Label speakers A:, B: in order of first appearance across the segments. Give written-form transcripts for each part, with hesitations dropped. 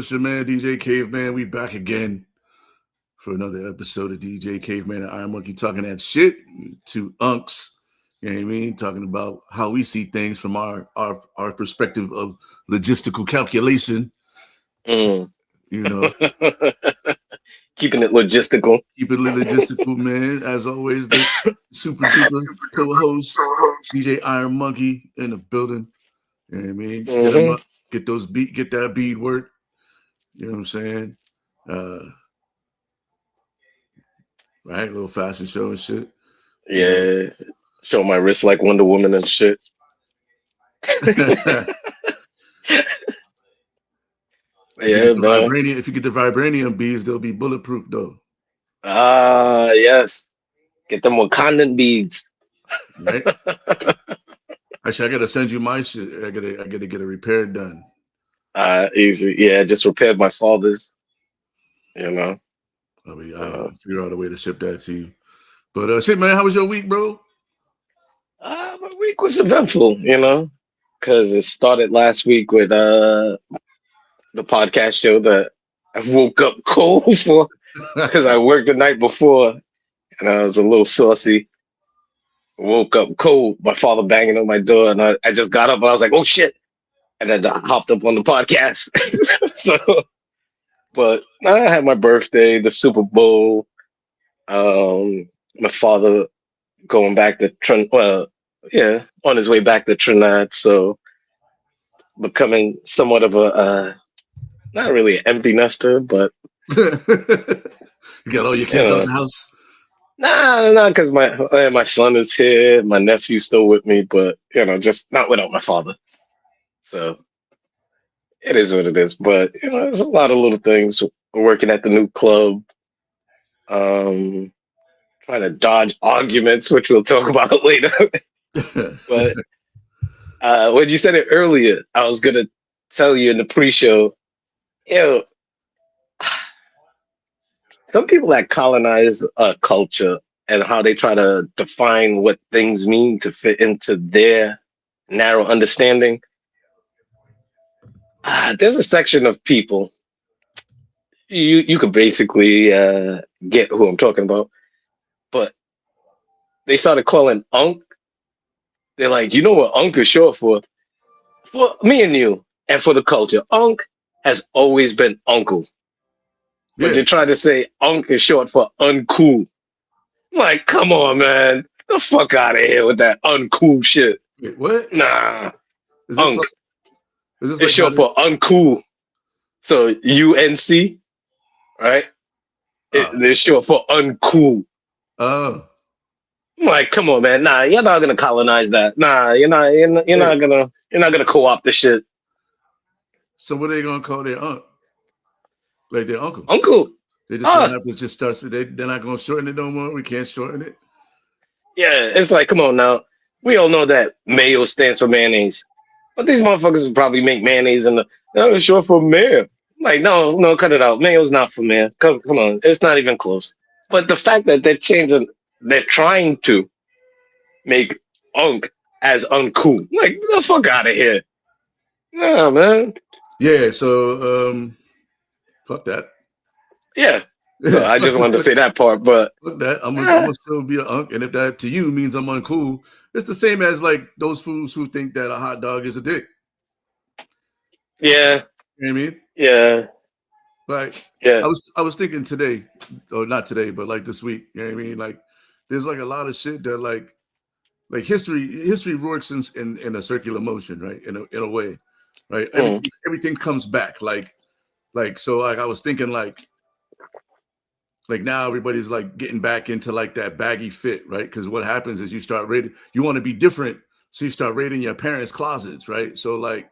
A: It's your man, DJ Caveman. We back again for another episode of DJ Caveman and IronMonkey talking that shit. Two unks, you know what I mean? Talking about how we see things from our perspective of logistical calculation.
B: Mm.
A: You know,
B: Keeping it logistical.
A: keep it logistical, man. As always, the super duper co-host, DJ IronMonkey in the building. You know what I mean? Hit him up, get that bead work. You know what I'm saying? Right, little fashion show and shit.
B: Yeah, show my wrist like Wonder Woman and shit.
A: If you get the vibranium beads, they'll be bulletproof though.
B: Yes. Get them Wakandan beads.
A: Right. Actually, I gotta send you my shit. I gotta get a repair done.
B: Easy. Yeah, just repaired my father's. You know.
A: I'll figure out a way to ship that to you. But shit, man, how was your week, bro?
B: My week was eventful, because it started last week with the podcast show that I woke up cold for because I worked the night before and I was a little saucy. Woke up cold, my father banging on my door, and I just got up and I was like, oh shit. And then I hopped up on the podcast. But I had my birthday, the Super Bowl, my father going back to on his way back to Trinidad, so becoming somewhat of a not really an empty nester, but
A: you got all your kids out of the house.
B: Nah, because my son is here, my nephew's still with me, but just not without my father. So it is what it is. But there's a lot of little things. We're working at the new club. Trying to dodge arguments, which we'll talk about later. But when you said it earlier, I was gonna tell you in the pre-show, some people that colonize a culture and how they try to define what things mean to fit into their narrow understanding. There's a section of people, you could basically get who I'm talking about, but they started calling Unk. They're like, you know what Unk is short for? For me and you, and for the culture, Unk has always been uncle. But they try to say Unk is short for uncool. I'm like, come on, man. The fuck out of here with that uncool shit.
A: Wait, what?
B: Nah. Unk.
A: It's
B: like short for uncool. So UNC, right? They're short for uncool.
A: Oh.
B: I'm like, come on, man. Nah, you're not gonna colonize that. Nah, you're not gonna co-opt the shit.
A: So what are they gonna call their aunt? Like their uncle?
B: Uncle.
A: They just gonna have to just start. They're not gonna shorten it no more. We can't shorten it.
B: Yeah, it's like, come on now. We all know that mayo stands for mayonnaise, but these motherfuckers would probably make mayonnaise and it's short for mayo. Like, no, cut it out. Mayo's not for mayo. Come on, it's not even close. But the fact that they're trying to make Unk as uncool. Like, the fuck out of here. Nah, man.
A: Yeah, so fuck that.
B: Yeah. So I just wanted to say that part, but
A: fuck that. I'm gonna still be an Unk, and if that to you means I'm uncool, it's the same as like those fools who think that a hot dog is a dick.
B: Yeah.
A: You know what I mean?
B: Yeah.
A: Like,
B: yeah.
A: I was thinking today, or not today, but like this week. You know what I mean? Like, there's like a lot of shit that like history works in a circular motion, right? In a way, right? Everything comes back. Like so. Like I was thinking, like now everybody's like getting back into like that baggy fit, right? Because what happens is you want to be different, so you start raiding your parents' closets, right? So like.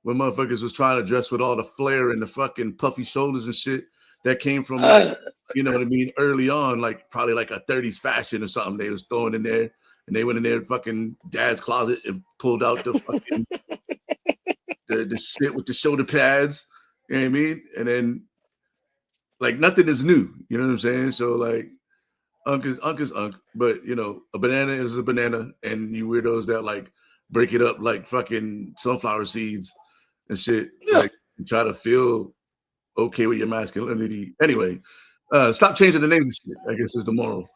A: When motherfuckers was trying to dress with all the flair and the fucking puffy shoulders and shit that came from like, you know what I mean, early on, like probably like a 30s fashion or something they was throwing in there, and they went in their fucking dad's closet and pulled out the fucking the shit with the shoulder pads, you know what I mean? And then like nothing is new, you know what I'm saying? So like Unk is Unk, but a banana is a banana, and you weirdos that like break it up like fucking sunflower seeds and shit.
B: Yeah.
A: You try to feel okay with your masculinity. Anyway, stop changing the name of shit, I guess is the moral.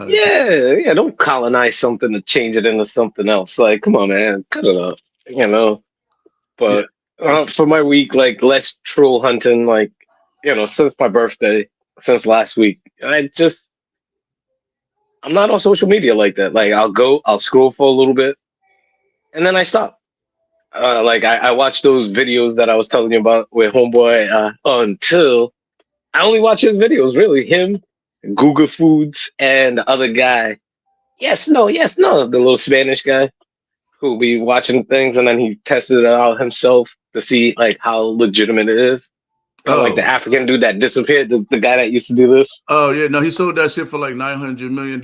B: Yeah. Don't colonize something to change it into something else. Like, come on, man, cut it up. You know.
A: Yeah.
B: But for my week, like less troll hunting. Like, since my birthday, since last week, I'm not on social media like that. Like, I'll scroll for a little bit, and then I stop. Like I watched those videos that I was telling you about with Homeboy until I only watch his videos, really. Him, Google Foods, and the other guy. Yes, no, the little Spanish guy who'll be watching things and then he tested it out himself to see like how legitimate it is. Kind of like the
A: Oh.
B: African dude that disappeared, the guy that used to do this.
A: Oh yeah, no, he sold that shit for like $900 million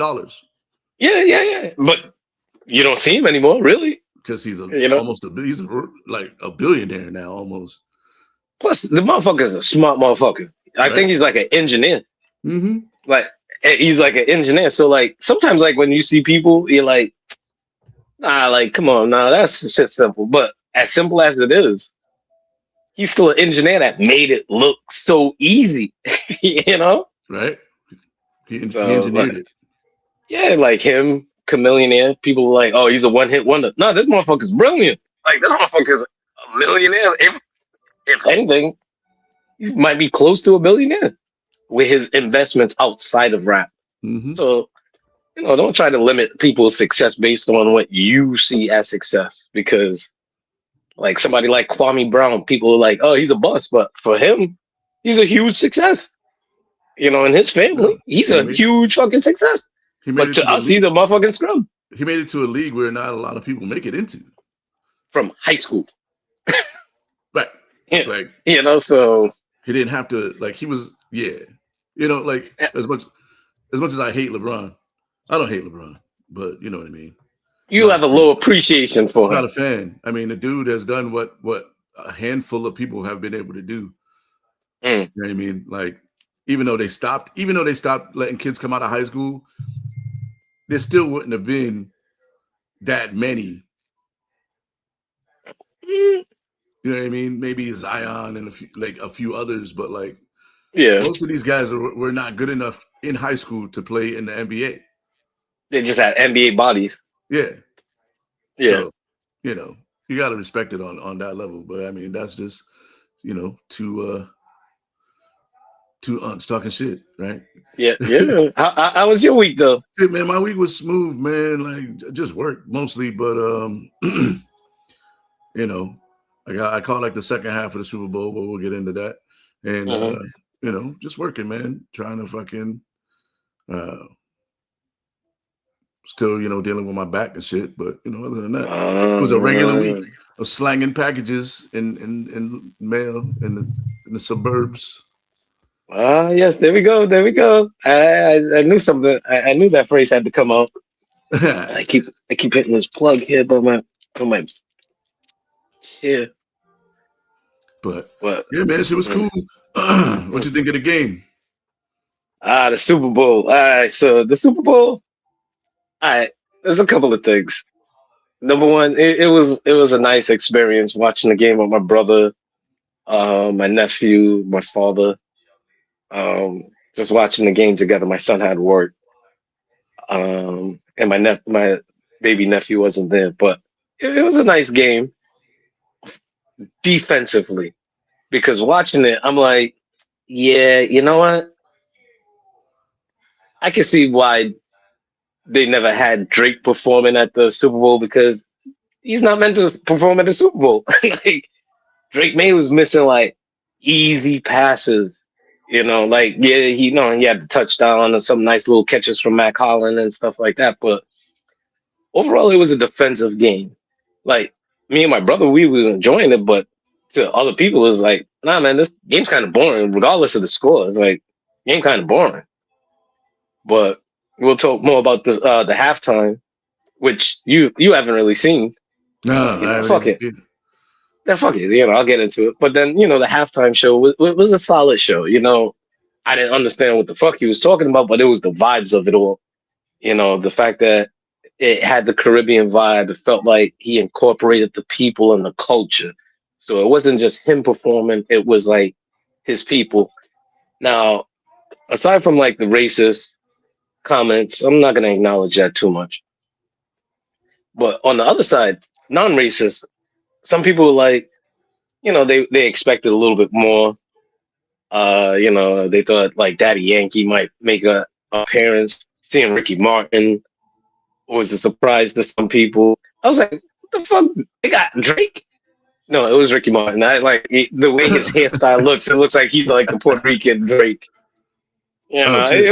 B: Yeah. But you don't see him anymore, really.
A: because he's he's like a billionaire now almost.
B: Plus, the motherfucker's a smart motherfucker. I think he's like an engineer.
A: Mm-hmm.
B: Like he's like an engineer. So like sometimes like when you see people, you're like, nah, like come on, nah, that's shit simple. But as simple as it is, he's still an engineer that made it look so easy.
A: Right. He
B: So,
A: engineered it.
B: Yeah, like him, Chameleonaire. People were like, "Oh, he's a one-hit wonder." No, this motherfucker's brilliant. Like this motherfucker's a millionaire. If anything, he might be close to a billionaire with his investments outside of rap.
A: Mm-hmm.
B: So, don't try to limit people's success based on what you see as success. Because, like somebody like Kwame Brown, people are like, "Oh, he's a bust," but for him, he's a huge success. In his family, he's a huge fucking success. But to us, he's a motherfucking scrub.
A: He made it to a league where not a lot of people make it into.
B: From high school.
A: Right.
B: Yeah.
A: Like,
B: so
A: he didn't have to, like, he was, like, as much as I hate LeBron, I don't hate LeBron, but you know what I mean?
B: You have a low appreciation for him.
A: Not a fan. I mean, the dude has done what a handful of people have been able to do. You know what I mean? Like, even though they stopped letting kids come out of high school, there still wouldn't have been that many. You know what I mean? Maybe Zion and a few others, but like, most of these guys were not good enough in high school to play in the NBA.
B: They just had NBA bodies.
A: Yeah.
B: So,
A: you got to respect it on that level. But I mean, that's just, two aunts talking shit, right?
B: Yeah. How was your week though?
A: Shit, man, my week was smooth, man. Like just work mostly, but I caught like the second half of the Super Bowl, but we'll get into that. And just working, man, trying to fucking still, dealing with my back and shit. But other than that, it was a regular week of slanging packages in mail in the suburbs.
B: Yes, there we go. I knew something. I knew that phrase had to come out. I keep hitting this plug here by my yeah.
A: But yeah, man, shit was cool. What you think of the game?
B: The Super Bowl. All right, so the Super Bowl. All right, there's a couple of things. Number one, it was a nice experience watching the game with my brother, my nephew, my father. Just watching the game together. My son had work, and my baby nephew wasn't there, but it was a nice game defensively. Because watching it, I'm like, yeah, you know what? I can see why they never had Drake performing at the Super Bowl because he's not meant to perform at the Super Bowl. Like Drake May was missing like easy passes. He had the touchdown and some nice little catches from Mac Holland and stuff like that. But overall, it was a defensive game. Like me and my brother, we was enjoying it, but to other people, it was like, nah, man, this game's kind of boring, regardless of the score. It's like game kind of boring. But we'll talk more about this the halftime, which you haven't really seen.
A: No,
B: fuck it. Then fuck it. I'll get into it. But then the halftime show was a solid show. I didn't understand what the fuck he was talking about, but it was the vibes of it all. The fact that it had the Caribbean vibe. It felt like he incorporated the people and the culture. So it wasn't just him performing; it was like his people. Now, aside from like the racist comments, I'm not gonna acknowledge that too much. But on the other side, non-racist, some people like, they expected a little bit more. They thought like Daddy Yankee might make a appearance. Seeing Ricky Martin was a surprise to some people. I was like, what the fuck? They got Drake? No, it was Ricky Martin. The way his hairstyle looks. It looks like he's like the Puerto Rican Drake.
A: Oh shit.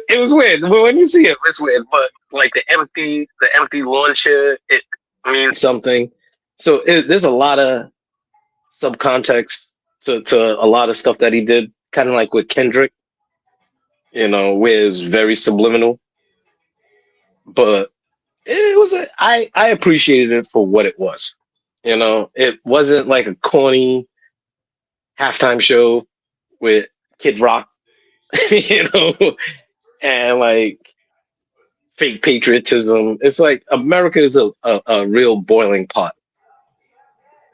B: It was weird. But when you see it, it's weird. But like the empty launcher, it means something. So there's a lot of subcontext to a lot of stuff that he did, kind of like with Kendrick, where it's very subliminal. But I appreciated it for what it was. It wasn't like a corny halftime show with Kid Rock, you know, and like fake patriotism. It's like America is a real boiling pot.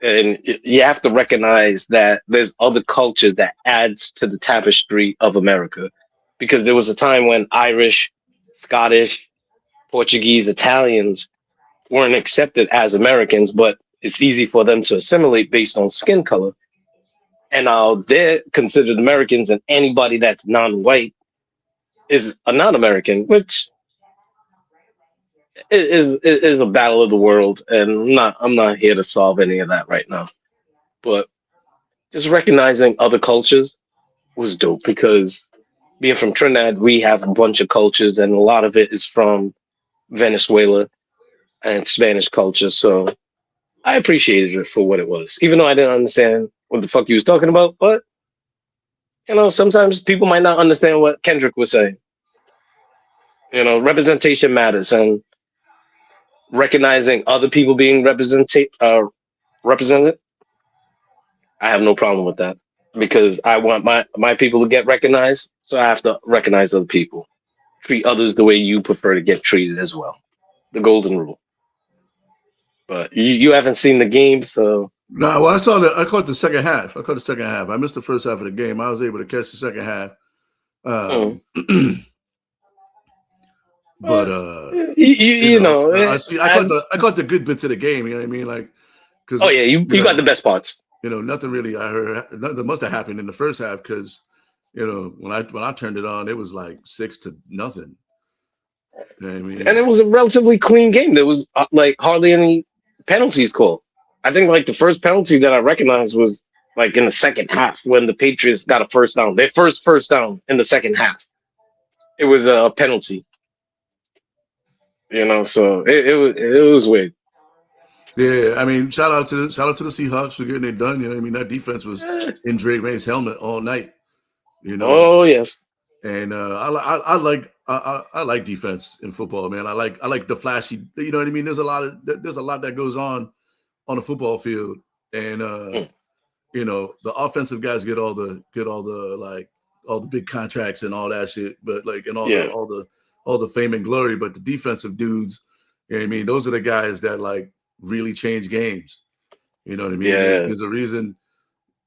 B: And you have to recognize that there's other cultures that adds to the tapestry of America, because there was a time when Irish, Scottish, Portuguese, Italians weren't accepted as Americans, but it's easy for them to assimilate based on skin color. And now they're considered Americans, and anybody that's non-white is a non-American, which is a battle of the world. And I'm not here to solve any of that right now. But just recognizing other cultures was dope, because being from Trinidad, we have a bunch of cultures, and a lot of it is from Venezuela and Spanish culture. So I appreciated it for what it was, even though I didn't understand what the fuck he was talking about. But sometimes people might not understand what Kendrick was saying. Representation matters, and recognizing other people being represented, I have no problem with that, because I want my people to get recognized. So I have to recognize other people. Treat others the way you prefer to get treated as well. The golden rule. But you haven't seen the game, so.
A: No, well, I caught the second half. I missed the first half of the game. I was able to catch the second half. But I caught the good bits of the game. You know what I mean? Like,
B: because you got the best parts.
A: Nothing really. I heard nothing must have happened in the first half, because when I turned it on, it was like 6-0. You know what I mean?
B: And it was a relatively clean game. There was like hardly any penalties called. I think like the first penalty that I recognized was like in the second half, when the Patriots got a first down. Their first down in the second half. It was a penalty. So it was weird.
A: Yeah, I mean, shout out to the Seahawks for getting it done. You know what I mean? That defense was in Drake May's helmet all night.
B: Oh yes.
A: And I like defense in football, man. I like the flashy. You know what I mean? There's a lot that goes on a football field, and the offensive guys get all the big contracts and all that shit, but like and all the fame and glory. But the defensive dudes, you know what I mean? Those are the guys that like really change games. You know what I mean?
B: Yeah.
A: There's a reason.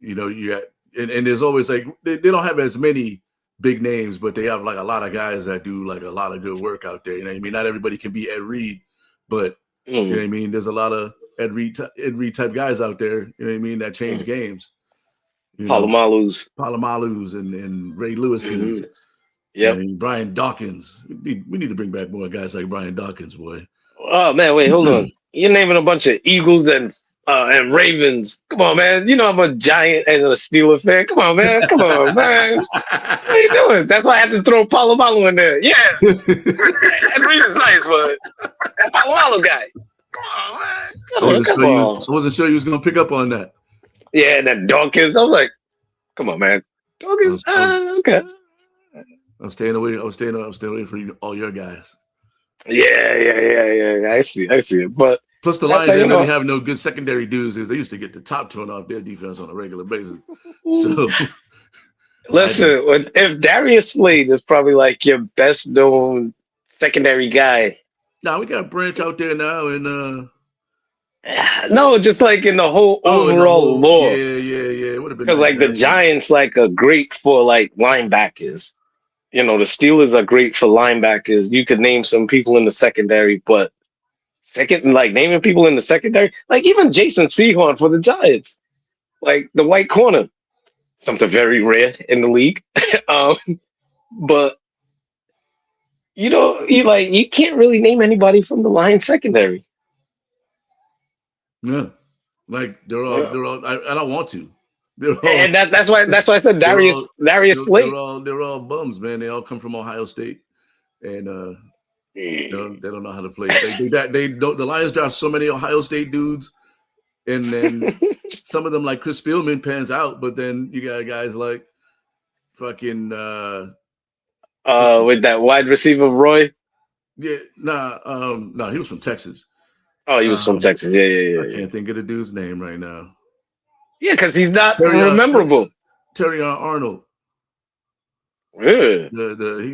A: And there's always like they don't have as many big names, but they have like a lot of guys that do like a lot of good work out there. You know what I mean? Not everybody can be Ed Reed, but you know what I mean? There's a lot of Ed Reed type guys out there, you know what I mean, that change games.
B: Palomalus
A: and Ray Lewis's.
B: Yeah.
A: Brian Dawkins. We need to bring back more guys like Brian Dawkins, boy.
B: Oh man, wait, hold on. You're naming a bunch of Eagles and Ravens. Come on, man. I'm a Giant and a Steeler fan. Come on, man. What are you doing? That's why I had to throw Palomalu in there. Yeah. Ed Reed is nice, but that Palomalu guy. Come on, man.
A: I wasn't sure you was gonna pick up on that.
B: Yeah, and then Dawkins. I was like, come on, man. Dawkins. Okay.
A: I'm staying away. I'm staying away from all your guys.
B: Yeah. I see it. But
A: plus, the Lions didn't really have no good secondary dudes. They used to get the top torn off their defense on a regular basis. So,
B: listen, if Darius Slade is probably like your best known secondary guy.
A: Now we got Branch out there now, and
B: No, just like in the whole
A: Oh, in the
B: overall
A: whole,
B: lore.
A: yeah. It would have been
B: Because
A: nice
B: like
A: to
B: the
A: have seen.
B: Giants like are great for like linebackers. You know, the Steelers are great for linebackers. You could name some people in the secondary, but second, like naming people in the secondary, like even Jason Sehorn for the Giants, like the white corner, something very rare in the league. um, but you can't really name anybody from the Lions secondary.
A: Yeah, like
B: Yeah.
A: I don't want to. They're all
B: And that's why I said
A: they're all
B: Darius Slate.
A: they're all bums, man. They all come from Ohio State, and they don't know how to play. They don't. The Lions draft so many Ohio State dudes, and then some of them like Chris Spielman pans out, but then you got guys like fucking
B: With that wide receiver Roy.
A: yeah, nah, he was from Texas.
B: Oh, he was from
A: Um,
B: Texas. Yeah,
A: I
B: yeah, yeah, yeah.
A: can't think of the dude's name right now.
B: Yeah, because he's not
A: Terry
B: rememberable.
A: Terry Arnold.
B: Yeah,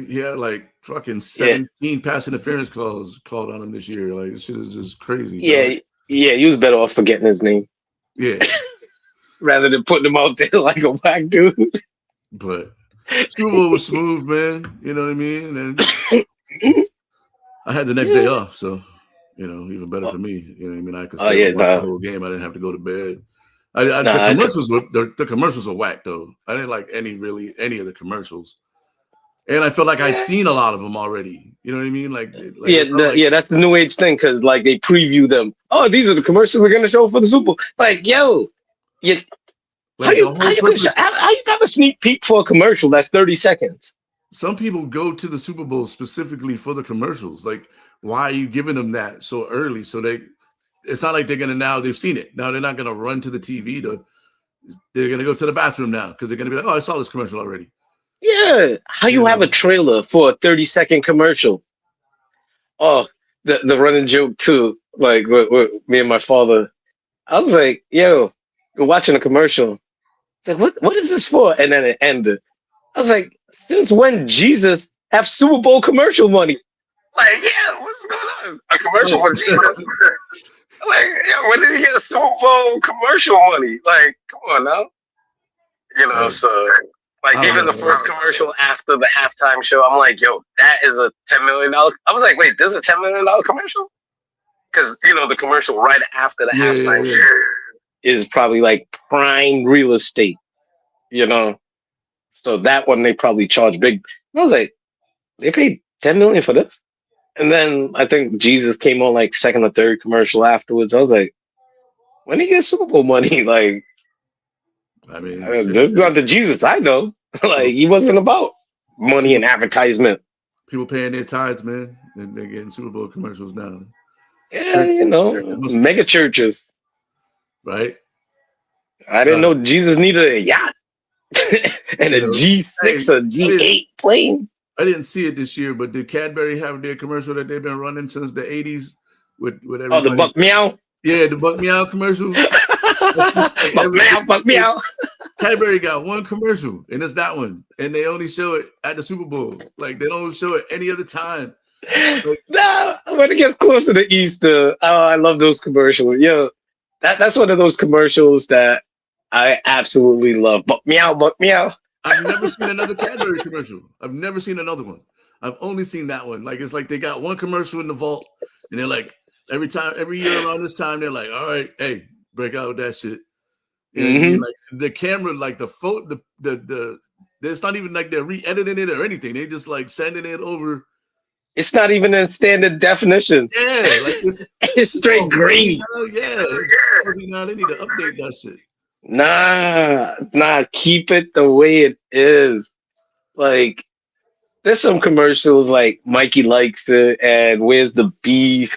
A: He had like fucking
B: yeah,
A: 17 pass interference calls called on him this year. Like this shit is just crazy, dog.
B: yeah, yeah. He was better off forgetting his name
A: Yeah,
B: rather than putting him out there like a whack dude.
A: but Super Bowl was smooth, man. You know what I mean? And I had the next day
B: Yeah.
A: off, so even better for me. You know what I mean? I could
B: Oh
A: stay up
B: yeah,
A: and watch the
B: nah,
A: whole game. I didn't have to go to bed. The
B: nah.
A: commercials were the commercials were whack though. I didn't like any of the commercials, and I felt like I'd
B: Yeah,
A: seen a lot of them already. You know what I mean? Like
B: yeah,
A: it felt like
B: yeah. That's the new age thing because like they preview them. Oh, these are the commercials we're gonna show for the Super Bowl. Like, yo, you how
A: like the
B: you how
A: whole
B: you gonna
A: purpose.
B: how you have a sneak peek for a commercial that's 30 seconds?
A: Some people go to the Super Bowl specifically for the commercials. Like, why are you giving them that so early? So it's not like they're gonna now they've seen it. Now they're not gonna run to the TV to. They're gonna go to the bathroom now because they're gonna be like, oh, I saw this commercial already.
B: Yeah, how
A: You
B: you have a
A: know,
B: trailer for a 30-second commercial? Oh, the running joke too. Like with me and my father, I was like, "Yo, we're watching a commercial. It's like, what is this for?" And then it ended. I was like, "Since when Jesus have Super Bowl commercial money?" Like, yeah, what's going on? A commercial
A: oh,
B: for Jesus? Like, yeah, when did he get a Super Bowl commercial money? Like, come on now.
A: hey,
B: So like
A: I don't
B: even
A: know,
B: the
A: man.
B: first commercial after the halftime show, I'm like, yo, that is a $10 million. I was like, wait, there's a $10 million commercial? Because the commercial right after the halftime
A: Yeah.
B: show is probably like prime real estate, you know. So that one they probably charge big. I was like, they paid 10 million for this, and then I think Jesus came on like second or third commercial afterwards. I was like, when did he get Super Bowl money? Like,
A: I mean, shit.
B: this is not the Jesus I know. Like, he wasn't about money
A: People,
B: and advertisement.
A: people paying their tithes, man, and they're getting Super Bowl commercials now.
B: Yeah,
A: Churches must be
B: mega churches.
A: right.
B: I didn't
A: Uh,
B: know Jesus needed a yacht and a
A: hey,
B: G6 or
A: I didn't,
B: G8 plane.
A: I didn't see it this year, but did Cadbury have their commercial that they've been running since the '80s with
B: Oh, the
A: everybody?
B: buck meow.
A: Yeah, the Buck Meow commercial. That's just like
B: Buck meow, buck meow.
A: Cadbury got one commercial, and it's that one, and they only show it at the Super Bowl. Like they don't show it any other time. Like,
B: Nah, when it gets closer to Easter, oh, I love those commercials. Yo, that's one of those commercials that I absolutely love. Buck meow, buck meow.
A: I've never seen another Cadbury commercial. I've never seen another one. I've only seen that one. Like it's like they got one commercial in the vault, and they're like every year around this time, they're like, all right, hey, break out with that shit. You know what I mean?
B: Hmm.
A: Like the camera, like the photo, it's not even like they're re-editing it or anything. They just like sending it over.
B: It's not even in standard definition.
A: Yeah, like
B: It's
A: it's all
B: straight
A: fuzzy
B: green.
A: now. Yeah, it's fuzzy now. They need to update that shit.
B: Nah, keep it the way it is. Like, there's some commercials like Mikey Likes It and Where's the Beef?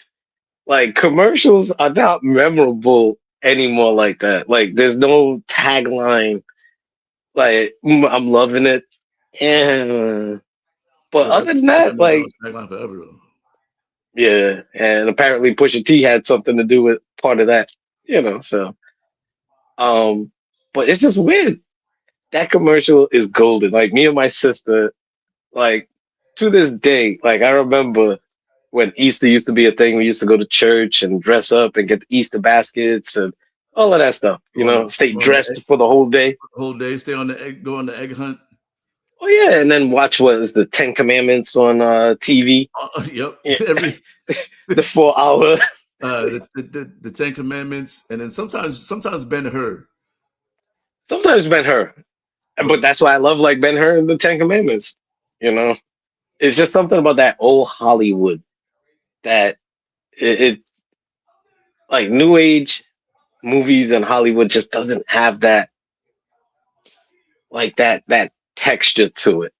B: Like, commercials are not memorable anymore like that. Like, there's no tagline. Like, I'm loving it. Yeah. But
A: Yeah,
B: other than
A: that
B: that,
A: been
B: like,
A: McDonald's tagline forever though.
B: yeah. And apparently Pusha T had something to do with part of that, so. Um, but it's just weird. That commercial is golden. Like me and my sister, like to this day, like I remember when Easter used to be a thing. We used to go to church and dress up and get the Easter baskets and all of that stuff. Stay dressed for the whole day.
A: Stay on the egg, go on the egg hunt.
B: Oh yeah, and then watch what is the 10 Commandments on TV.
A: Yep,
B: Yeah. The 4 hour.
A: The 10 Commandments, and then sometimes Ben-Hur.
B: Sometimes Ben-Hur, but that's why I love like Ben-Hur and the 10 Commandments. It's just something about that old Hollywood that it like new age movies and Hollywood just doesn't have that that texture to it.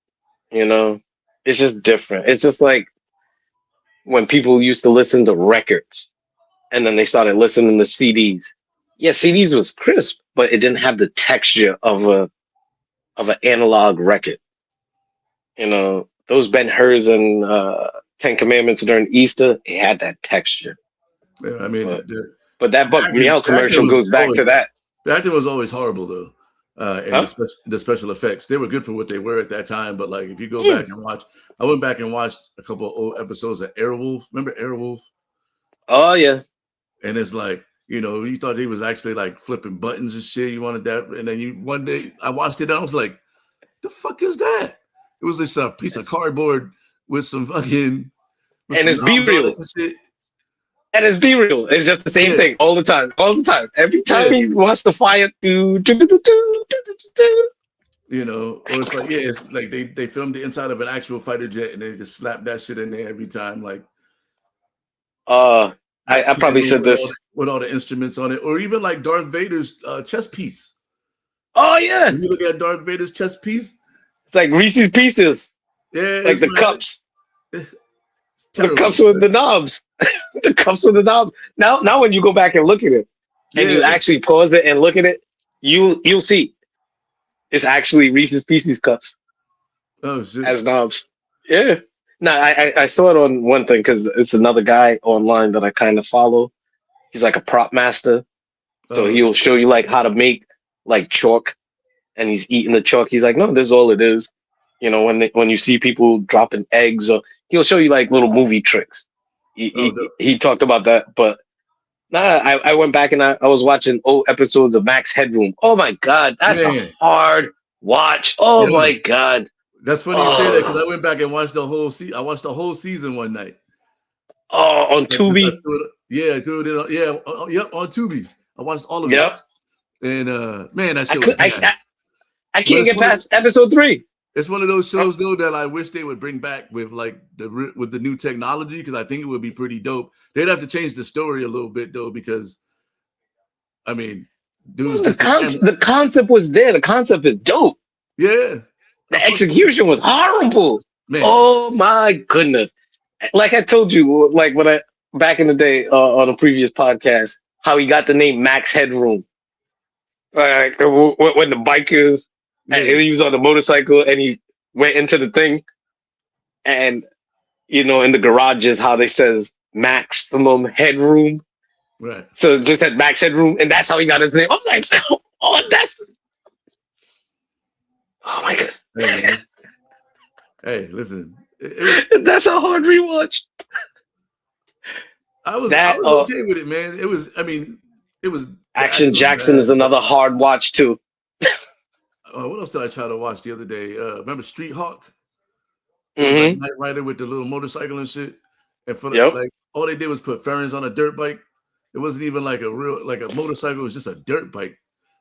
B: It's just different. It's just like when people used to listen to records and then they started listening to CDs. Yeah, CDs was crisp, but it didn't have the texture of an analog record. Those Ben-Hurs and 10 Commandments during Easter, it had that texture.
A: Yeah, I mean,
B: but that Buck Meow commercial goes back to that.
A: The acting was always horrible though. And the special effects, they were good for what they were at that time. But like, if you go back and watch, I went back and watched a couple of old episodes of Airwolf. Remember Airwolf?
B: Oh yeah.
A: And it's like, you thought he was actually like flipping buttons and shit. You wanted that, and then one day I watched it and I was like, "The fuck is that?" It was this piece of cardboard with some fucking.
B: And it's Be Real. And it's Be Real. It's just the same thing all the time. All the time. Every time he wants to fire, or
A: it's like, it's like they filmed the inside of an actual fighter jet and they just slap that shit in there every time. Like,
B: I probably said this
A: with all the instruments on it, or even like Darth Vader's chess piece.
B: Oh yeah,
A: when you look at Darth Vader's chess piece,
B: it's like Reese's Pieces.
A: Yeah,
B: like the cups. The cups with the knobs. The cups with the knobs. Now, when you go back and look at it, and you actually pause it and look at it, you'll see it's actually Reese's Pieces cups.
A: Oh shit!
B: As knobs. Yeah. No, I saw it on one thing because it's another guy online that I kind of follow. He's like a prop master, so he'll show you like how to make like chalk, and he's eating the chalk. He's like, no, this is all it is. When you see people dropping eggs, or he'll show you like little movie tricks. He talked about that, but I went back and I was watching old episodes of Max Headroom. Oh my god, that's a hard watch. Oh my god.
A: That's funny you say that because I went back and watched the whole season. I watched the whole season one night.
B: Oh, on Tubi?
A: Yep, on Tubi. I watched all of it. And man, that shit was
B: I can't get past episode 3.
A: It's one of those shows though that I wish they would bring back with like with the new technology because I think it would be pretty dope. They'd have to change the story a little bit though because I mean,
B: the concept was there. The concept is dope.
A: Yeah.
B: The execution was horrible.
A: Man.
B: Oh my goodness! Like I told you, like when back in the day on a previous podcast, how he got the name Max Headroom. Like when the bikers and he was on the motorcycle and he went into the thing, and in the garages how they says maximum headroom.
A: Right.
B: So it just had Max Headroom, and that's how he got his name. I'm like, oh my god.
A: Hey, listen.
B: That's a hard rewatch.
A: I was okay with it, man. It was
B: Action Jackson is another hard watch too.
A: What else did I try to watch the other day? Remember Street Hawk?
B: Mm-hmm.
A: Like Knight Rider with the little motorcycle and shit. And like all they did was put fairings on a dirt bike. It wasn't even like a motorcycle. It was just a dirt bike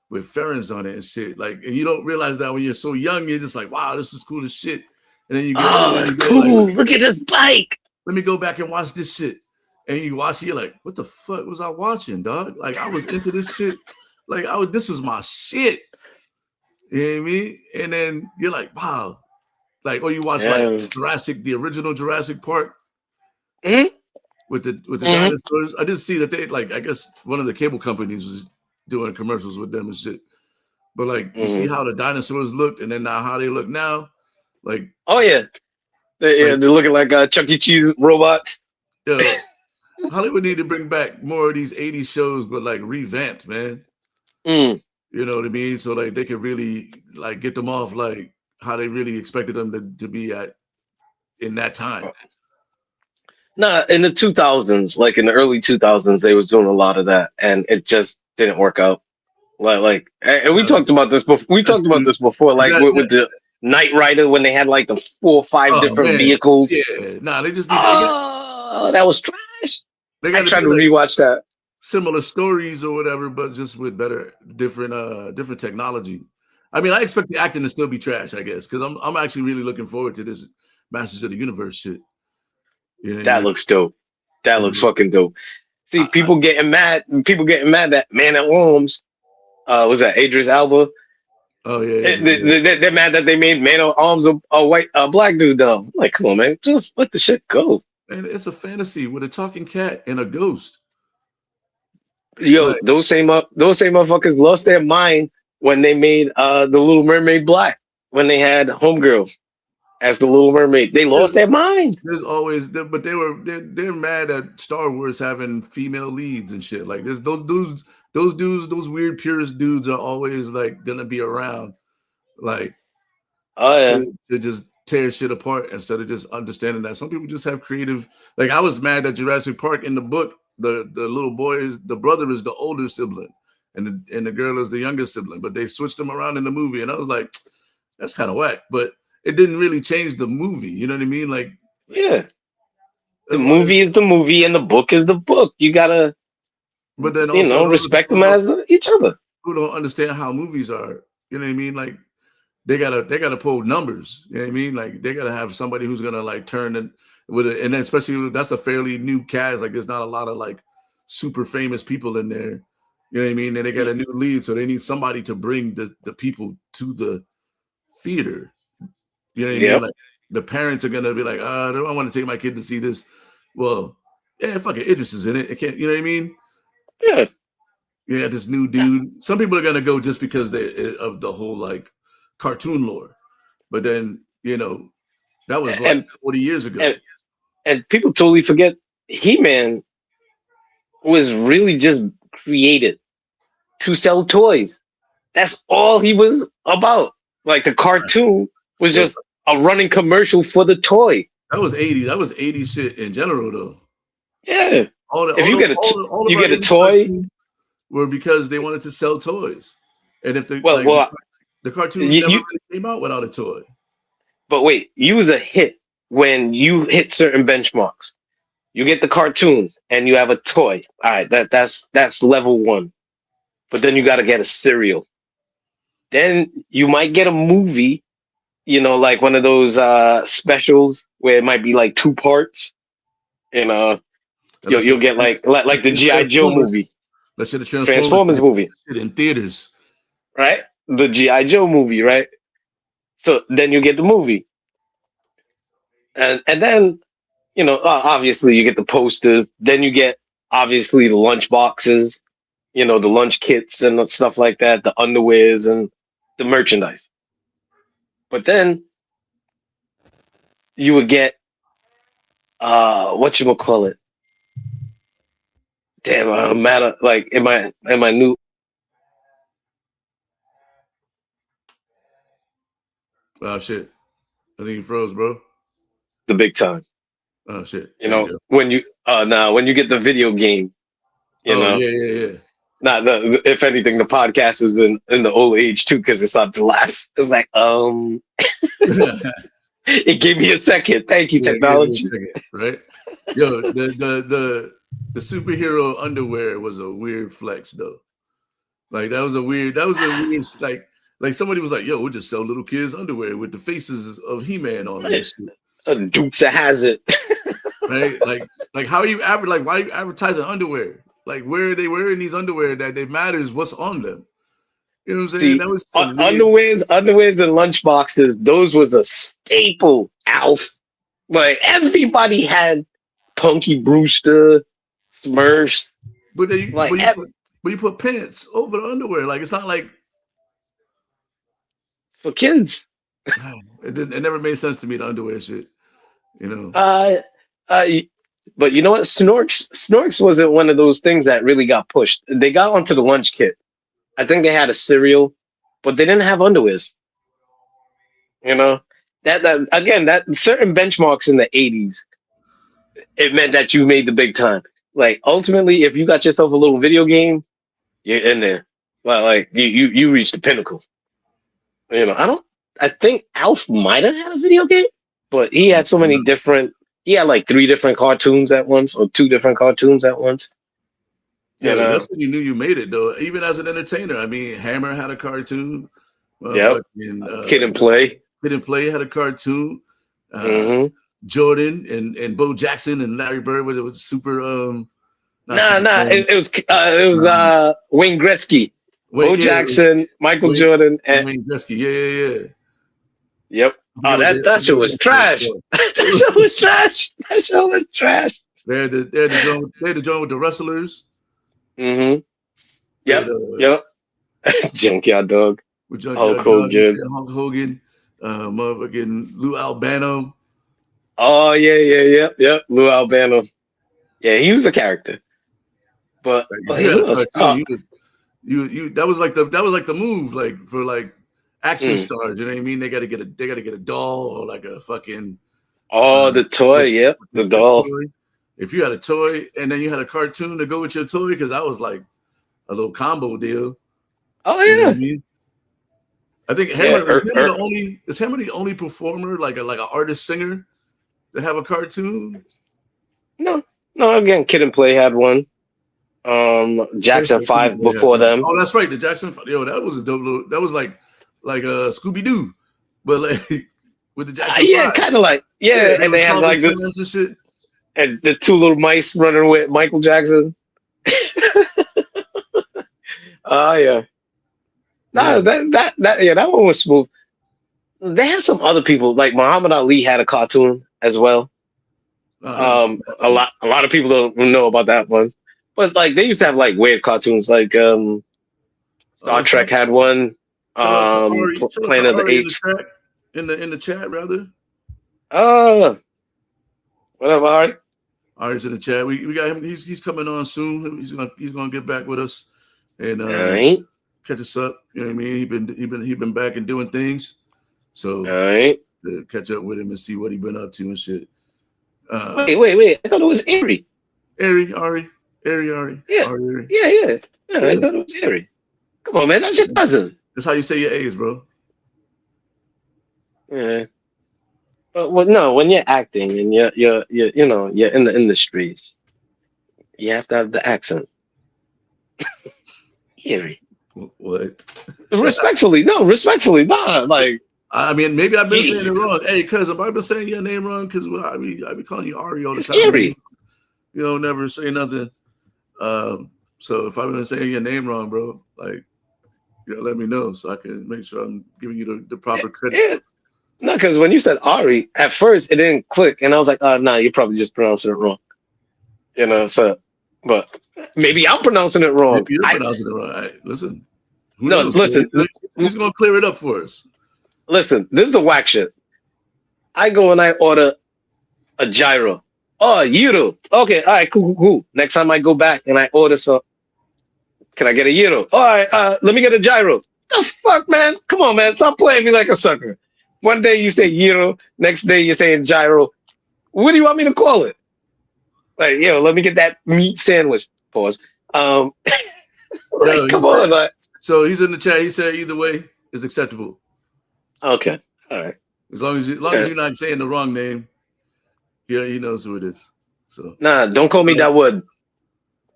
A: with fairings on it and shit. Like, and you don't realize that when you're so young, you're just like, wow, this is cool as shit. And then you go,
B: cool. Look at this bike.
A: Let me go back and watch this shit. And you watch it, you're like, what the fuck was I watching, dog? Like, I was into this shit. Like, this was my shit. You know what I mean? And then you're like, wow. Like, you watch like the original Jurassic Park with the dinosaurs. I did see that they I guess one of the cable companies was doing commercials with them and shit. But like, you see how the dinosaurs looked, and then now how they look now. Like,
B: oh yeah, they're looking like Chuck E. Cheese robots.
A: Yeah, Hollywood need to bring back more of these '80s shows, but like revamped, man. You know what I mean? So like they could really like get them off like how they really expected them to be in that time.
B: Nah, in the 2000s, like in the early 2000s, they was doing a lot of that, and it just didn't work out. And we
A: Uh,
B: talked about this before. We
A: that's
B: talked about
A: true.
B: this before,
A: Is
B: like with the Knight Rider when they had like the 4 or 5
A: oh
B: different
A: man,
B: vehicles.
A: yeah. Nah, they just need
B: Oh, that was trash.
A: they
B: I
A: got to
B: tried
A: be
B: to
A: like
B: rewatch that.
A: similar stories or whatever, but just with better, different technology. I mean, I expect the acting to still be trash, I guess, because I'm actually really looking forward to this Masters of the Universe shit. You know what I
B: That
A: mean?
B: looks dope. That looks
A: And
B: fucking dope. See,
A: I,
B: people getting mad. People getting mad that Man at Arms. Was that Idris Elba?
A: oh yeah,
B: They're mad that they made Man at Arms a black dude though. I'm like, come on, man, just let the shit go.
A: and it's a fantasy with a talking cat and a ghost.
B: Yo,
A: Like,
B: those same motherfuckers lost their mind when they made the Little Mermaid black. When they had Homegirl as the Little Mermaid, they
A: there's,
B: lost their mind.
A: there's always, but they're mad at Star Wars having female leads and shit. Like, there's those dudes, those weird purist dudes are always like gonna be around. Like,
B: Oh yeah,
A: to just tear shit apart instead of just understanding that some people just have creative. Like I was mad that Jurassic Park in the book, the little boy is the brother is the older sibling, and the girl is the younger sibling, but they switched them around in the movie, and I was like, that's kind of whack. But it didn't really change the movie. You know what I mean? Like
B: yeah. The
A: as long as,
B: movie is the movie, and the book is the book. You gotta,
A: but then also those
B: respect them as each other.
A: who don't understand how movies are. You know what I mean? Like they gotta pull numbers. You know what I mean? Like they gotta have somebody who's gonna like turn and with it, and then especially that's a fairly new cast. Like there's not a lot of like super famous people in there. You know what I mean? And they got a new lead, so they need somebody to bring the people to the theater. You know what I mean?
B: Yep.
A: Like the parents are gonna be like, do I want to take my kid to see this? Well, yeah, fuck it, Idris is in it. It can't. You know what I mean?
B: Yeah.
A: Yeah, this new dude. Some people are gonna go just because they of the whole like cartoon lore. But then, that was like
B: And
A: 40 years ago.
B: and and people totally forget He-Man was really just created to sell toys. That's all he was about. Like the cartoon was
A: Yes,
B: just a running commercial for the toy.
A: that was 80. That was 80 shit in general though.
B: Yeah.
A: All the
B: If
A: all
B: you
A: the
B: get a
A: all, the, all of
B: you
A: our
B: get a
A: 80
B: toy,
A: cartoons were because they wanted to sell toys. And if
B: well, well,
A: the cartoons
B: you,
A: never
B: you
A: really came out without a toy.
B: but wait, you was a hit when you hit certain benchmarks. You get the cartoon and you have a toy. All right, that's level one. But then you got to get a cereal. Then you might get a movie, like one of those specials where it might be like 2 parts. And you'll
A: Unless you
B: you'll get like the GI Joe
A: Transformers,
B: movie,
A: let's say the Transformers
B: Transformers movie,
A: shit in theaters.
B: right? The GI Joe movie, right? So then you get the movie, and then obviously you get the posters. Then you get obviously the lunch boxes, the lunch kits and stuff like that, the underwears and the merchandise. But then you would get what you call it. Damn, matter like in my new
A: Oh shit. I think you froze, bro.
B: the big time.
A: Oh shit. There you go.
B: When you now when you get the video game, you
A: Oh
B: know,
A: yeah, yeah,
B: not if anything, the podcast is in the old age too because it started to lapse. It's like
A: yeah.
B: it gave me a second. Thank you,
A: Yeah, give me a
B: technology.
A: second, right? Yo, the superhero underwear was a weird flex though. Like that was a weird like somebody was like, yo, we'll just sell little kids underwear with the faces of He-Man on them and shit.
B: Dukes of Hazard.
A: Right? Like how are you like why are you advertising underwear? Like where are they wearing these underwear that it matters what's on them? You know what I'm saying?
B: See,
A: That was some weird.
B: underwears, and lunchboxes. Those was a staple, Alf. Like everybody had Punky Brewster, Smurfs.
A: But they
B: Like
A: but you put pants over the underwear. Like it's not like
B: for kids.
A: it never made sense to me the underwear shit. You know.
B: Uh, uh, but you know what? Snorks wasn't one of those things that really got pushed. They got onto the lunch kit. I think they had a cereal, but they didn't have underwears. You know that again that certain benchmarks in the '80s. it meant that you made the big time. Like ultimately, if you got yourself a little video game, you're in there. Well, like you reached the pinnacle. I think Alf might have had a video game, but he had so many different. He had like 3 different cartoons at once, or 2 different cartoons at once.
A: Yeah, that's when you knew you made it, though. Even as an entertainer, I mean, Hammer had a cartoon.
B: Yep. Kid and Play.
A: Kid and Play had a cartoon. Jordan and Bo Jackson and Larry Bird, where it was super.
B: It was Wayne Gretzky, Bo Jackson, Michael Jordan, and
A: Wayne Gretzky. Yeah.
B: Yep. Oh, that shit was trash. That show was trash. That show was trash.
A: They had the joint with the wrestlers.
B: Mm-hmm. Yep. Junkyard Dog.
A: With Hulk Hogan. Motherfucking Lou Albano.
B: Oh yeah. Lou Albano. Yeah, he was a character. But
A: that was like the move, like for like action stars. You know what I mean? They gotta get a doll or like a fucking
B: the toy. Yep, the doll.
A: Toy. If you had a toy and then you had a cartoon to go with your toy, because that was like a little combo deal.
B: Oh yeah.
A: You know what I mean? I think Hammer is Hammer the only performer, like an artist singer, that have a cartoon?
B: No. Again, Kid and Play had one. Jackson 5 before them.
A: Oh, that's right. The Jackson 5. Yo, that was a dope little. That was like Scooby Doo, but like with the Jackson 5.
B: Kind of like and they had like this
A: and shit.
B: And the 2 little mice running with Michael Jackson. Oh yeah. No, that one was smooth. They had some other people, like Muhammad Ali had a cartoon as well. A lot of people don't know about that one, but like they used to have like weird cartoons, like Star Trek had one. Planet of the Apes
A: in the chat, rather.
B: Whatever. All right.
A: Ari's in the chat. We got him. He's coming on soon. He's gonna get back with us and catch us up. You know what I mean? He been back and doing things. So to catch up with him and see what he been up to and shit.
B: Wait! I thought it was Ari.
A: Ari.
B: Yeah.
A: Ari.
B: Yeah. I thought it was Ari. Come on, man, that's your cousin.
A: That's how you say your A's, bro.
B: Yeah. Well, no, when you're acting and you're in the industries, you have to have the accent. Ari.
A: What?
B: Respectfully, not like.
A: I mean, maybe I've been saying it wrong. Hey, cousin, I've been saying your name wrong because I be calling you Ari all the time.
B: Ari.
A: You don't never say nothing. So if I've been saying your name wrong, bro, like, let me know so I can make sure I'm giving you the proper credit.
B: Yeah. No, because when you said Ari, at first it didn't click, and I was like, nah, you're probably just pronouncing it wrong. So, but maybe I'm pronouncing it wrong.
A: Maybe you're pronouncing it wrong. Right, listen.
B: Listen.
A: He's going to clear it up for us.
B: Listen, this is the whack shit. I go and I order a gyro. Oh, gyro. Okay, all right, cool. Next time I go back and I order some, can I get a gyro? All right, let me get a gyro. The fuck, man? Come on, man. Stop playing me like a sucker. One day you say gyro, next day you're saying gyro. What do you want me to call it? Like, let me get that meat sandwich. Pause. Come on, man.
A: So he's in the chat. He said either way is acceptable.
B: Okay. All right.
A: As long as you're not saying the wrong name, he knows who it is. So
B: don't call me Dawood.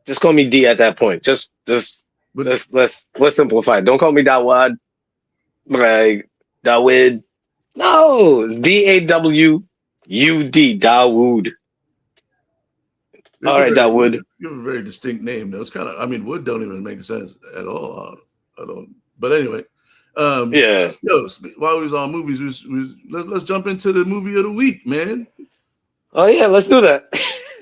B: Just call me D at that point. Just let's simplify. Don't call me Dawad. Like Dawid. No, it's Dawud. Dawood. All right, Dawood.
A: You have a very distinct name, though. It's kind of, Wood don't even make sense at all. I don't. But anyway.
B: Yeah.
A: While we was on movies, let's jump into the movie of the week, man.
B: Oh yeah, let's do that.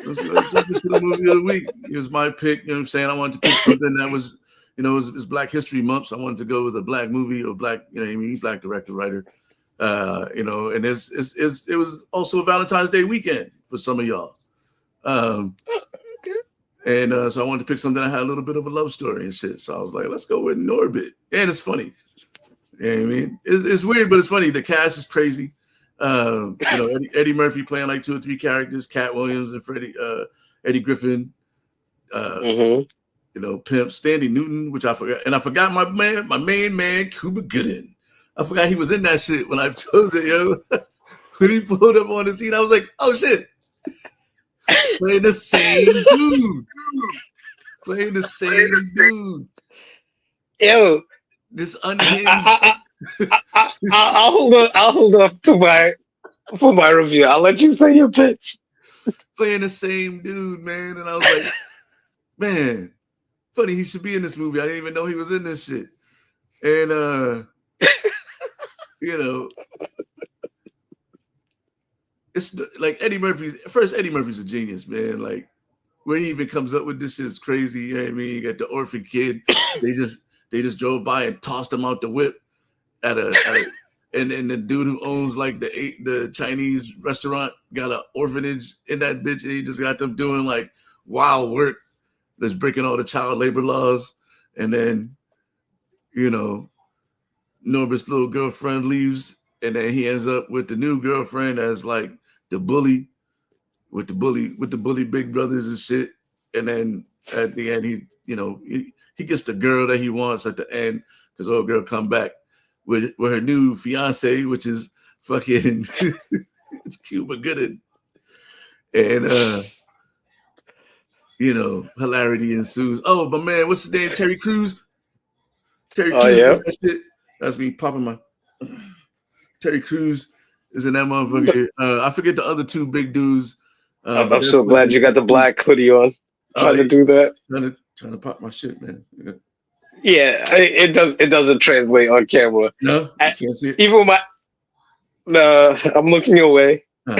A: Let's jump into the movie of the week. It was my pick. You know what I'm saying? I wanted to pick something that was, it's Black History Month, so I wanted to go with a black movie or black, black director, writer. And it was also a Valentine's Day weekend for some of y'all. And so I wanted to pick something that had a little bit of a love story and shit. So I was like, let's go with Norbit. And it's funny. You know what I mean? It's weird, but it's funny. The cast is crazy. Eddie Murphy playing like 2 or 3 characters, Cat Williams and Eddie Griffin,
B: Mm-hmm.
A: Pimp, Stanley Newton, which I forgot, and I forgot my main man, Cuba Gooding. I forgot he was in that shit when I chose it, yo. When he pulled up on the scene, I was like, oh shit, playing the same dude, playing the same dude.
B: Yo,
A: this unhinged.
B: I'll hold off for my review. I'll let you say your pitch.
A: Playing the same dude, man, and I was like, man, funny he should be in this movie. I didn't even know he was in this shit, and it's like Eddie Murphy's a genius, man. Like where he even comes up with this shit is crazy. You know what I mean? You got the orphan kid. They just drove by and tossed him out the whip and the dude who owns like the Chinese restaurant got an orphanage in that bitch, and he just got them doing like wild work that's breaking all the child labor laws. And then, Norbert's little girlfriend leaves, and then he ends up with the new girlfriend as like the bully with the bully big brothers and shit. And then at the end, he gets the girl that he wants at the end, because old girl come back with her new fiance, which is fucking Cuba Gooding. And hilarity ensues. Oh, but man, what's his name? Terry Crews. Terry Crews.
B: Yeah.
A: That shit. That's me popping my. Terry Crews is in that motherfucker. I forget the other 2 big dudes.
B: I'm so glad you got the black hoodie on. Trying to do that.
A: Trying to pop my shit, man.
B: Yeah, it doesn't translate on camera.
A: No, you can't see it.
B: Even with I'm looking away. I'm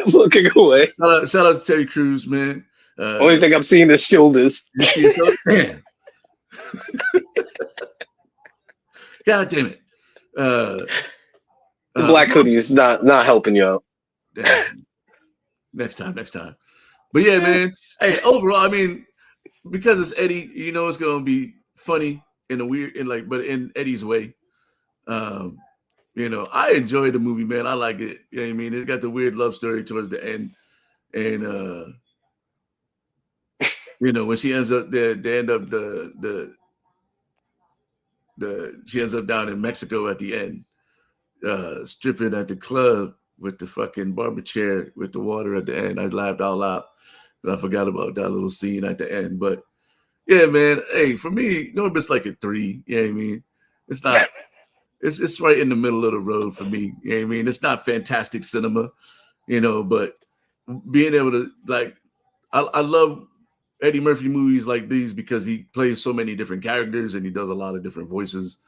B: looking away.
A: Shout out to Terry Crews, man.
B: Only thing I'm seeing is shoulders.
A: You see his shoulders? Damn. God damn it.
B: The black hoodie is not helping you out.
A: Damn. Next time. But yeah, man. Hey, overall, I mean, because it's Eddie, it's gonna be funny but in Eddie's way. I enjoyed the movie, man. I like it. You know what I mean? It got the weird love story towards the end. And when she ends up there, they end up she ends up down in Mexico at the end, stripping at the club with the fucking barber chair with the water at the end. I laughed out loud. I forgot about that little scene at the end. But yeah, man. Hey, for me, it's like a 3. You know what I mean? It's not. It's right in the middle of the road for me. You know what I mean? It's not fantastic cinema, but being able to I love Eddie Murphy movies like these because he plays so many different characters and he does a lot of different voices.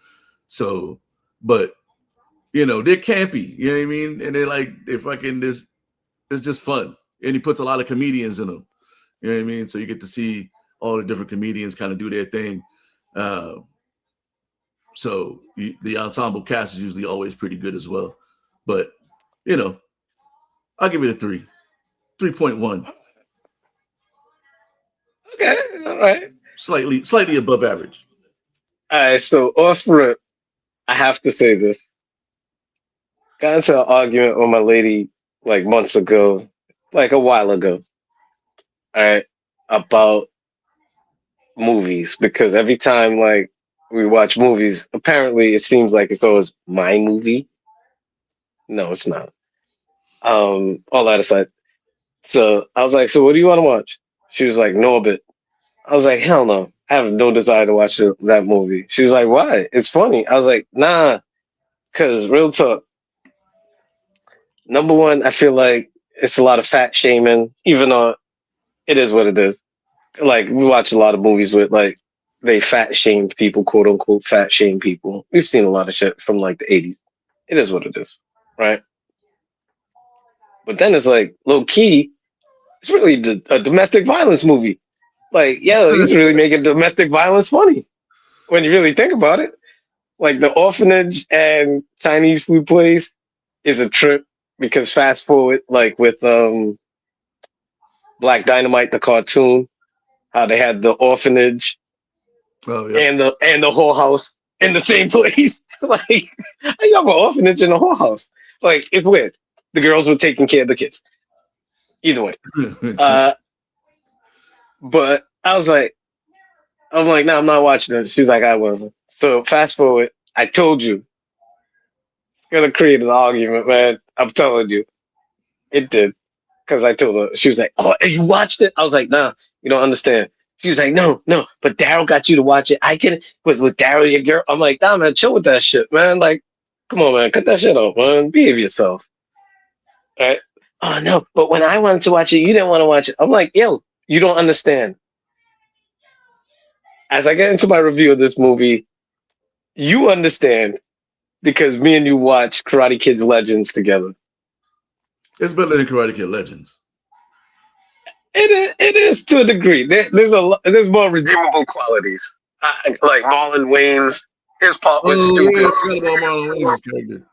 A: So, but they're campy. You know what I mean? And they're fucking this. It's just fun, and he puts a lot of comedians in them. You know what I mean? So you get to see all the different comedians kind of do their thing. So the ensemble cast is usually always pretty good as well. But, I'll give it a 3. 3.1.
B: Okay, all right.
A: Slightly above average.
B: All right, so off rip, I have to say this. Got into an argument with my lady like months ago, like a while ago. All right, about movies, because every time like we watch movies, apparently it seems like it's always my movie. No, it's not. All that aside. So I was like, so what do you want to watch? She was like, Norbit. I was like, hell no. I have no desire to watch that movie. She was like, why? It's funny. I was like, nah, because real talk. Number one, I feel like it's a lot of fat shaming, even though it is what it is. Like, we watch a lot of movies with, like, they fat shamed people, quote unquote, fat shame people. We've seen a lot of shit from, like, the 80s. It is what it is, right? But then it's like, low key, it's really a domestic violence movie. Like, yeah, he's really making domestic violence funny when you really think about it. Like, the orphanage and Chinese food place is a trip because fast forward, like with Black Dynamite, the cartoon, how they had the orphanage and the whole house in the same place. Like, you have an orphanage in the whole house. Like, it's weird. The girls were taking care of the kids. Either way. But I'm like, no, I'm not watching it. She was like, I will. So fast forward, I told you, it's gonna create an argument, man. I'm telling you, it did. Because I told her, she was like, oh, you watched it? I was like, nah, you don't understand. She was like, no, but Daryl got you to watch it. I can, was Daryl your girl? I'm like, nah, man, chill with that shit, man. Like, come on, man, cut that shit off, man. Behave yourself. All right. Oh, no, but when I wanted to watch it, you didn't want to watch it. I'm like, yo, you don't understand. As I get into my review of this movie, you understand because me and you watched Karate Kids Legends together.
A: It's better than Karate Kid Legends.
B: It is to a degree. There's more redeemable qualities. Like Marlon Wayne's, his part was stupid.
A: Yeah, I forgot about Marlon Wayne's character.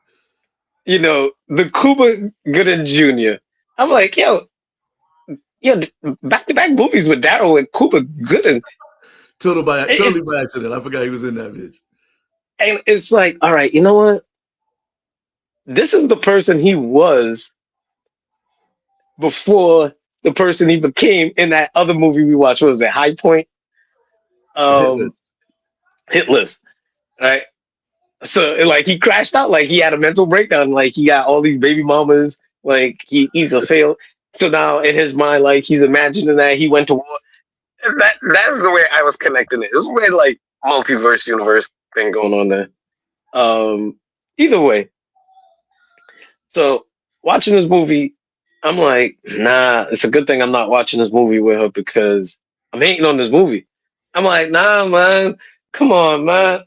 B: You know, the Cuba Gooding Jr. I'm like, yo, back-to-back movies with Daryl and Cuba Gooding.
A: Totally by accident. I forgot he was in that bitch.
B: And it's like, all right, you know what? This is the person he was before the person he became in that other movie we watched. What was that? High Point? Hit List. Right? So like he crashed out, like he had a mental breakdown, like he got all these baby mamas, like he's a fail. So now in his mind, like he's imagining that he went to war. And that's the way I was connecting it. It was a weird like multiverse universe thing going on there. Either way. So watching this movie, I'm like, nah, it's a good thing I'm not watching this movie with her because I'm hating on this movie. I'm like, nah, man, come on, man.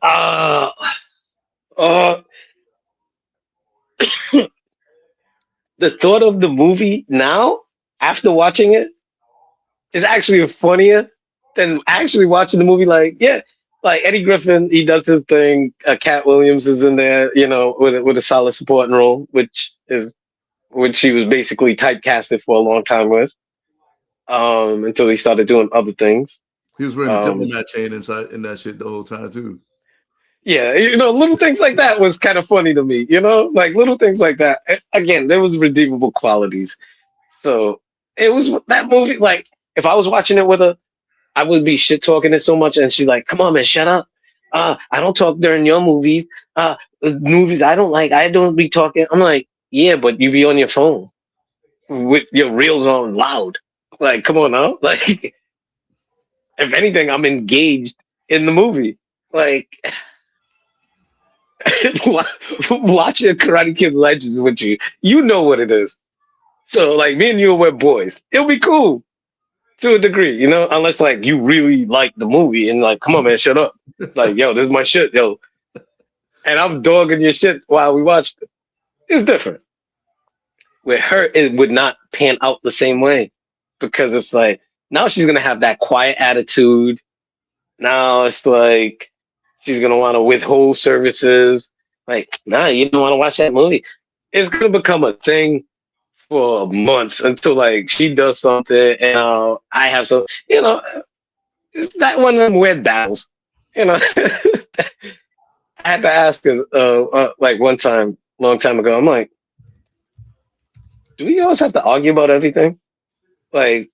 B: The thought of the movie now, after watching it, is actually funnier than actually watching the movie. Like, yeah, like Eddie Griffin, he does his thing. Cat Williams is in there, you know, with a solid supporting role, which she was basically typecasted for a long time with, until he started doing other things.
A: He was wearing a diplomat chain inside in that shit the whole time too.
B: Yeah, you know, little things like that was kind of funny to me. You know, like little things like that. Again, there was redeemable qualities. So it was that movie. Like, if I was watching it with her, I would be shit talking it so much, and she's like, "Come on, man, shut up. I don't talk during your movies. Movies I don't like. I don't be talking." I'm like, "Yeah, but you be on your phone with your reels on loud. Like, come on now. Like, if anything, I'm engaged in the movie. Like." Watching Karate Kid Legends with you, you know what it is. So like me and you were boys. It'll be cool to a degree, you know, unless like you really like the movie and like, come on, man, shut up. Like, yo, this is my shit, yo. And I'm dogging your shit while we watched it. It's different. With her, it would not pan out the same way because it's like now she's gonna have that quiet attitude. Now it's like she's gonna want to withhold services. Like, nah, you don't want to watch that movie. It's gonna become a thing for months until like she does something and I have some. You know, it's that one of them weird battles. You know, I had to ask her like one time, long time ago. I'm like, do we always have to argue about everything? Like,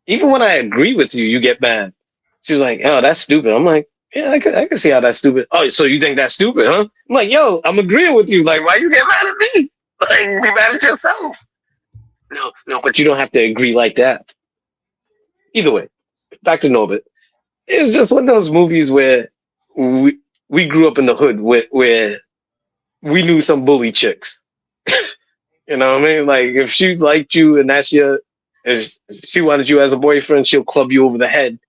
B: even when I agree with you, you get mad. She was like, "Oh, that's stupid." I'm like, "Yeah, I can see how that's stupid." "Oh, so you think that's stupid, huh?" I'm like, "Yo, I'm agreeing with you. Like, why you get mad at me? Like, be mad at yourself." No, but you don't have to agree like that. Either way, back to Norbit. It's just one of those movies where we grew up in the hood where we knew some bully chicks. You know what I mean? Like, if she liked you and if she wanted you as a boyfriend, she'll club you over the head.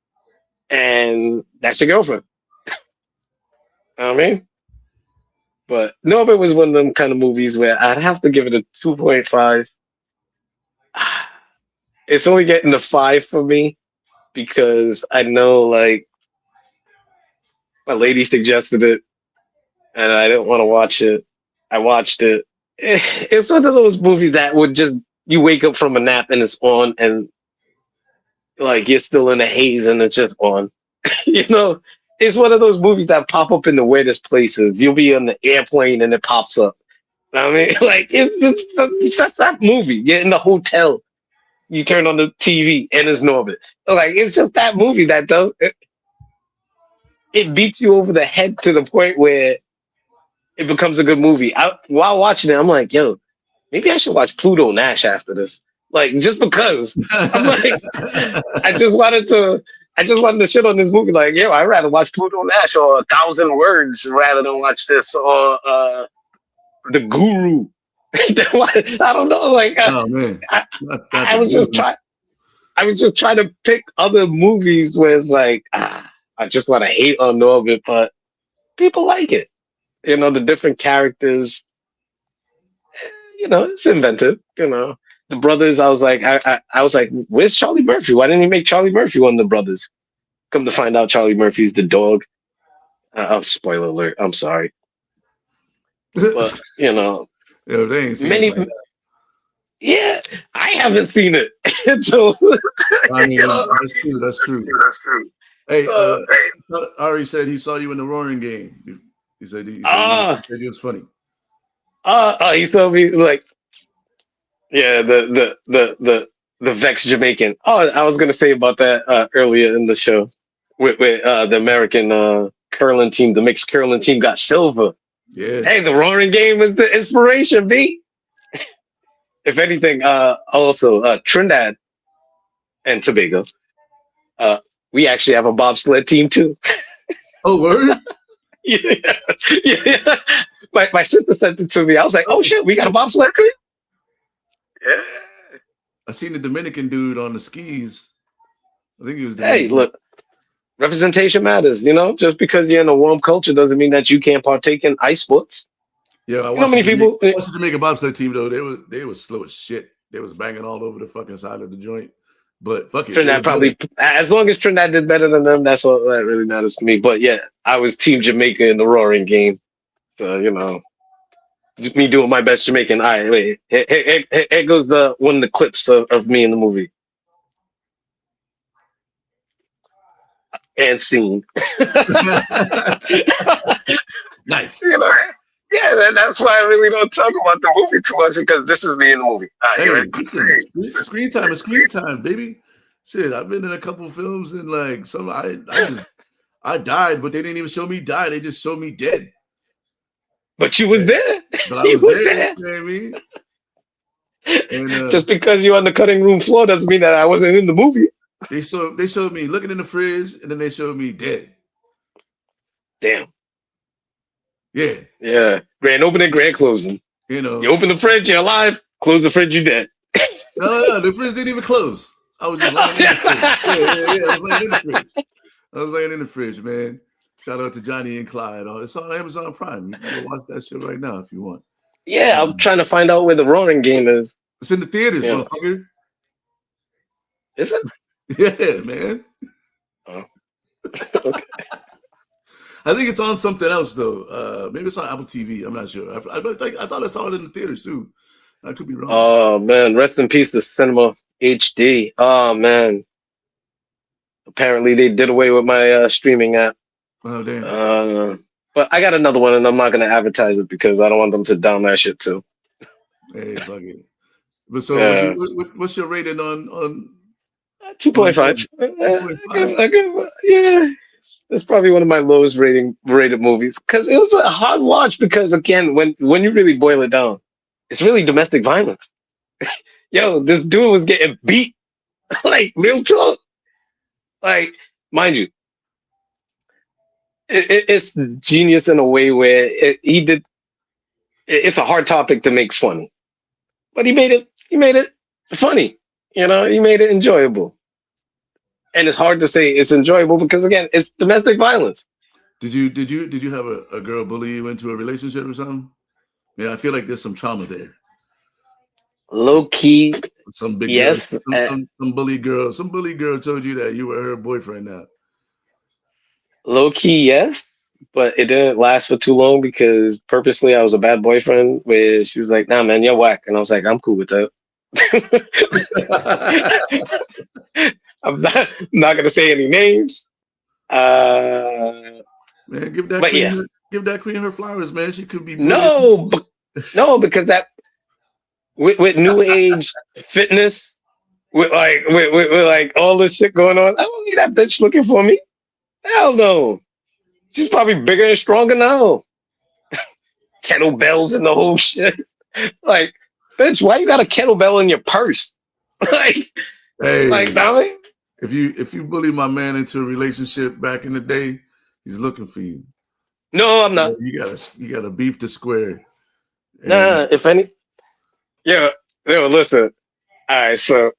B: And that's your girlfriend. You know what I mean? But Norbit was one of them kind of movies where I'd have to give it a 2.5. It's only getting the 5 for me because I know, like, my lady suggested it and I didn't want to watch it. I watched it. It's one of those movies that would just, you wake up from a nap and it's on and, like, you're still in a haze and it's just on. You know, it's one of those movies that pop up in the weirdest places. You'll be on the airplane and it pops up. I mean, like it's just that movie. You're in the hotel. You turn on the TV and it's Norbit. Like it's just that movie that does it beats you over the head to the point where it becomes a good movie. While watching it, I'm like, yo, maybe I should watch Pluto Nash after this. Like just because I'm like, I just wanted to. I just wanted to shit on this movie. Like, yo, I'd rather watch Pluto Nash or 1,000 Words rather than watch this or The Guru. I don't know. Like,
A: Oh man,
B: I was just trying. I was just trying to pick other movies where it's like, I just want to hate on Norbit, but people like it. You know, the different characters. You know, it's inventive. You know, the brothers. I was like, where's Charlie Murphy? Why didn't he make Charlie Murphy one of the brothers? Come to find out, Charlie Murphy's the dog. Oh, spoiler alert! I'm sorry, but you know,
A: yo, they ain't seen
B: many.
A: it like that.
B: Yeah, I haven't seen it. So,
A: I mean,
B: you know,
A: that's true. That's true.
B: that's true.
A: Hey, Ari said he saw you in the Roaring game. He said he said it was funny.
B: He saw me like, yeah, the Vex Jamaican. Oh, I was gonna say about that earlier in the show with the American curling team, the mixed curling team got silver.
A: Yeah.
B: Hey, the Roaring game is the inspiration, B. If anything, also Trinidad and Tobago, we actually have a bobsled team too.
A: Oh, word?
B: yeah. My sister sent it to me. I was like, oh shit, we got a bobsled team? Yeah.
A: I seen the Dominican dude on the skis. I think he was Dominican.
B: Hey, look, representation matters, you know? Just because you're in a warm culture doesn't mean that you can't partake in ice sports.
A: Yeah, I watched the Jamaican bobsled team though. They was slow as shit. They was banging all over the fucking side of the joint. But fuck it.
B: Trinidad probably, as long as Trinidad did better than them, that's all that really matters to me. But yeah, I was Team Jamaica in the Roaring game. So, you know, me doing my best Jamaican. All right, wait. Here goes one of the clips of me in the movie. And scene.
A: Nice.
B: You know, yeah, that's why I really don't talk about the movie too much because this is me in the movie.
A: Hey, screen time is screen time, baby. Shit, I've been in a couple films and like some I died, but they didn't even show me die. They just showed me dead.
B: But you was there.
A: But I was there. You know what I mean? And,
B: just because you're on the cutting room floor doesn't mean that I wasn't in the movie.
A: They showed me looking in the fridge, and then they showed me dead.
B: Damn.
A: Yeah.
B: Yeah. Grand opening, grand closing.
A: You know.
B: You open the fridge, you're alive. Close the fridge, you're dead.
A: No. The fridge didn't even close. I was just laying in the fridge. Yeah. I was laying in the fridge. I was laying in the fridge, man. Shout out to Johnny and Clyde. It's on Amazon Prime. You can go watch that shit right now if you want.
B: Yeah, I'm trying to find out where the Roaring game is.
A: It's in the theaters, motherfucker.
B: Is it?
A: Yeah, man.
B: Oh. Okay.
A: I think it's on something else though. Maybe it's on Apple TV. I'm not sure. I thought I saw it in the theaters too. I could be wrong.
B: Oh man, rest in peace to Cinema HD. Oh man. Apparently they did away with my streaming app.
A: Oh damn.
B: But I got another one, and I'm not gonna advertise it because I don't want them to down that shit too.
A: Hey, fuck it. But so, what's your rating on
B: 2.5? 2.5. Yeah, it's probably one of my lowest rated movies because it was a hard watch. Because again, when you really boil it down, it's really domestic violence. Yo, this dude was getting beat, like real talk. Like, mind you, it's genius in a way where it's a hard topic to make funny, but he made it funny. You know, he made it enjoyable. And it's hard to say it's enjoyable because again, it's domestic violence.
A: Did you have a girl bully you into a relationship or something? Yeah, I feel like there's some trauma there.
B: Low key,
A: some big
B: yes.
A: Girl, some bully girl told you that you were her boyfriend now.
B: Low key, yes, but it didn't last for too long because purposely I was a bad boyfriend. Where she was like, "Nah, man, you're whack," and I was like, "I'm cool with that." I'm not gonna say any names.
A: Man, give that queen her flowers, man. She could be bullied.
B: No, No, because that with new age fitness, with like all this shit going on, I don't need that bitch looking for me. Hell no. She's probably bigger and stronger now. Kettlebells and the whole shit. Like, bitch, why you got a kettlebell in your purse? like,
A: Hey,
B: Tommy?
A: if you bully my man into a relationship back in the day, he's looking for you.
B: No, I'm not.
A: You gotta beef the square.
B: Nah, if any. Yeah, listen. All right, so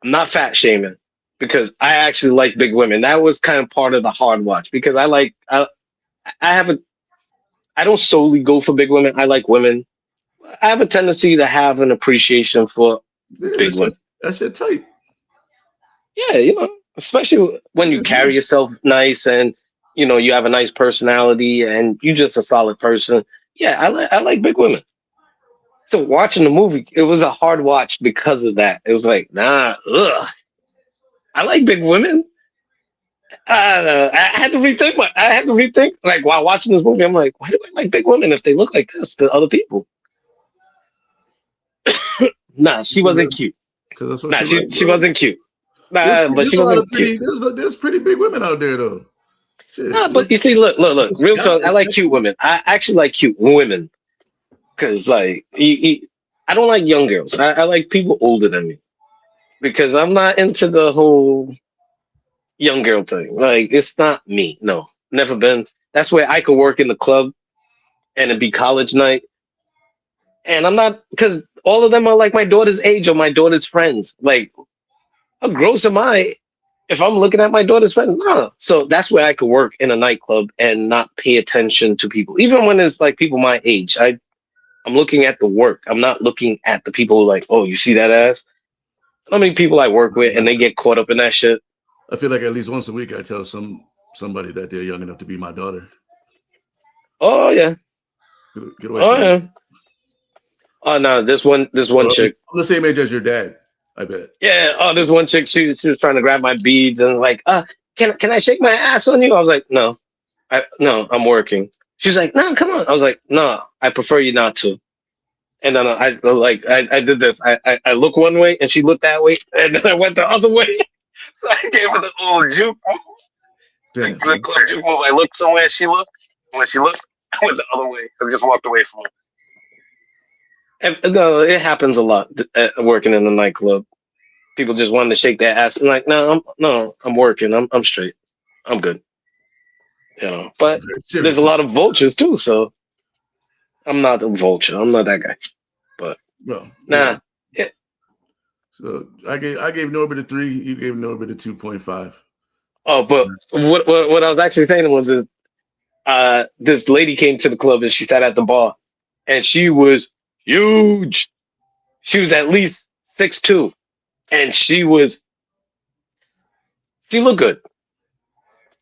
B: I'm not fat shaming because I actually like big women. That was kind of part of the hard watch because I have a I don't solely go for big women. I like women. I have a tendency to have an appreciation for big women.
A: That's your type.
B: Yeah, especially when you carry yourself nice and you have a nice personality and you're just a solid person. Yeah, I like big women. So watching the movie, it was a hard watch because of that. It was like, nah, ugh. I like big women. I had to rethink. I had to rethink. Like while watching this movie, I'm like, why do I like big women if they look like this to other people? Nah, she wasn't cute.
A: That's what
B: nah, she wasn't cute.
A: Nah,
B: but she wasn't cute.
A: There's pretty big women out there though.
B: Shit, nah, but you see, look. Real talk. I like cute women. I actually like cute women because, like, I don't like young girls. I like people older than me because I'm not into the whole young girl thing. Like, it's not me. No, never been. That's where I could work in the club and it'd be college night. And I'm not, because all of them are like my daughter's age or my daughter's friends. Like, how gross am I if I'm looking at my daughter's friends? Nah. So that's where I could work in a nightclub and not pay attention to people. Even when it's like people my age, I'm looking at the work. I'm not looking at the people like, oh, you see that ass? How many people I work with and they get caught up in that shit?
A: I feel like at least once a week I tell somebody that they're young enough to be my daughter.
B: Oh yeah.
A: Get away from me.
B: Oh no, this one chick.
A: I'm the same age as your dad, I bet.
B: Yeah. Oh, this one chick. She was trying to grab my beads and like, can I shake my ass on you? I was like, no, I'm working. She was like, no, come on. I was like, no, I prefer you not to. And then I did this. I look one way and she looked that way, and then I went the other way. So I gave her the old juke move. The club juke move. I looked somewhere. She looked. When she looked, I went the other way. I just walked away from her. And, no, it happens a lot working in the nightclub. People just wanting to shake their ass. I'm like, I'm working. I'm straight. I'm good. But there's a lot of vultures too. So I'm not a vulture. I'm not that guy. But nah. Yeah.
A: So I gave Norbert a 3. You gave Norbert a 2.5.
B: Oh, but what I was actually saying was this lady came to the club and she sat at the bar, and she was huge. She was at least 6'2", and she looked good.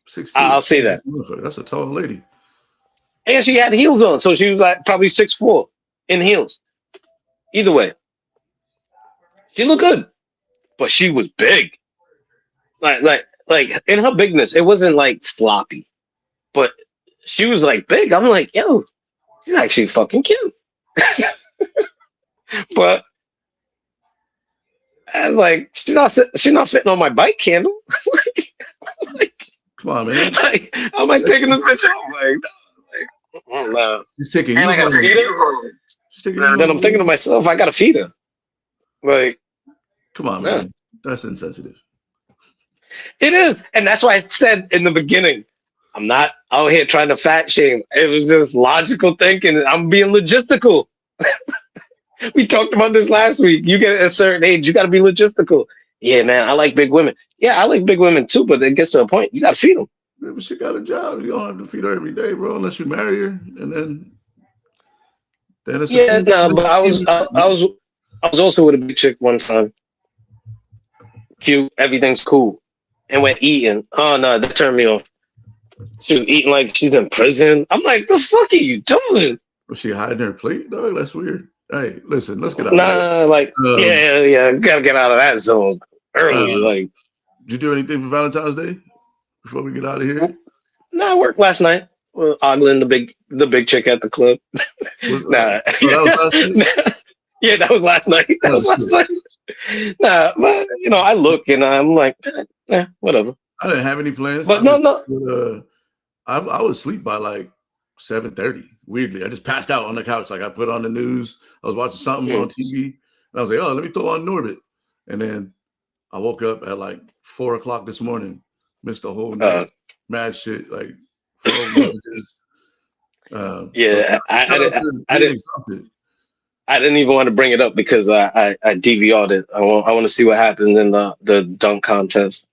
A: 6'2".
B: I'll say that.
A: That's a tall lady.
B: And she had heels on, so she was like probably 6'4" in heels. Either way, she looked good, but she was big. Like in her bigness, it wasn't like sloppy, but she was like big. I'm like, yo, she's actually fucking cute. But I'm like, she's not fitting on my bike handle.
A: Come on, man.
B: Like, I'm like taking this bitch out. Like, no.
A: She's taking
B: and
A: you.
B: I gotta feed her. And then I'm thinking to myself, I gotta feed her. Like,
A: come on, man. That's insensitive.
B: It is, and that's why I said in the beginning, I'm not out here trying to fat shame. It was just logical thinking. I'm being logistical. We talked about this last week. You get a certain age, you got to be logistical. Yeah, man, I like big women. Yeah, I like big women too, but it gets to a point you got to feed them.
A: Yeah, but she got a job. You don't have to feed her every day, bro, unless you marry her, and then it's
B: but I was also with a big chick one time. Cute, everything's cool, and we're eating. Oh no, that turned me off. She was eating like she's in prison. I'm like, the fuck are you doing?
A: Was she hiding her plate, dog? That's weird. Hey, listen, let's get out.
B: Gotta get out of that zone early.
A: Did you do anything for Valentine's Day before we get out of here?
B: No, I worked last night. ogling the big chick at the club. Nah.
A: Oh, that was last night.
B: Yeah, that was last night. That was last night. Nah, but I look and I'm like, whatever.
A: I didn't have any plans.
B: But no.
A: I would sleep by like 7:30. Weirdly, I just passed out on the couch. Like I put on the news. I was watching something on TV, and I was like, "Oh, let me throw on Norbit." And then I woke up at like 4:00 this morning. Missed the whole night. Mad shit. Like 4 messages.
B: Yeah, I didn't even want to bring it up because I DVR'd it. I want to see what happens in the dunk contest.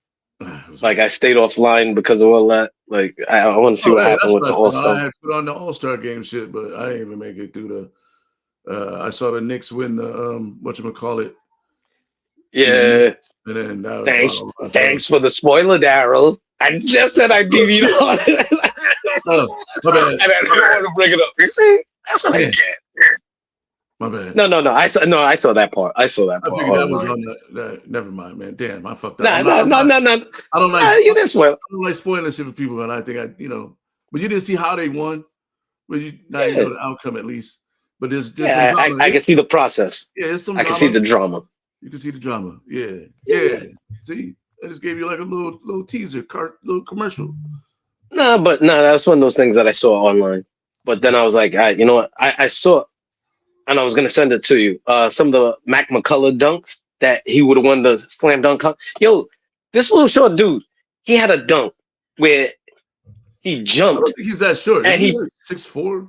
B: Like I stayed offline because of all that. Like I want to see what happened with the All-Star.
A: I had put on the All-Star game shit, but I didn't even make it through the. I saw the Knicks win the whatchamacallit.
B: Yeah.
A: And then
B: thanks for the spoiler, Daryl. I just said I DV'd on it.
A: Oh, my bad.
B: And I didn't want to bring it up. You see, that's what I get.
A: My bad.
B: No. I saw that part. I saw that part.
A: I figured that was on the. Never mind, man. Damn, I fucked up.
B: No. I don't like. You didn't spoil.
A: I don't like spoiling shit for people, and I think but you didn't see how they won. But you know the outcome at least. But there's some drama.
B: I can see the process.
A: Yeah, there's some.
B: I can see the drama.
A: You can see the drama. Yeah. See, I just gave you like a little teaser, little commercial.
B: No, that's one of those things that I saw online. But then I was like, you know what? I saw, and I was gonna send it to you. Some of the Mac McCullough dunks that he would have won the slam dunk. Yo, this little short dude, he had a dunk where he jumped.
A: I don't think he's that short.
B: And
A: he's like 6'4".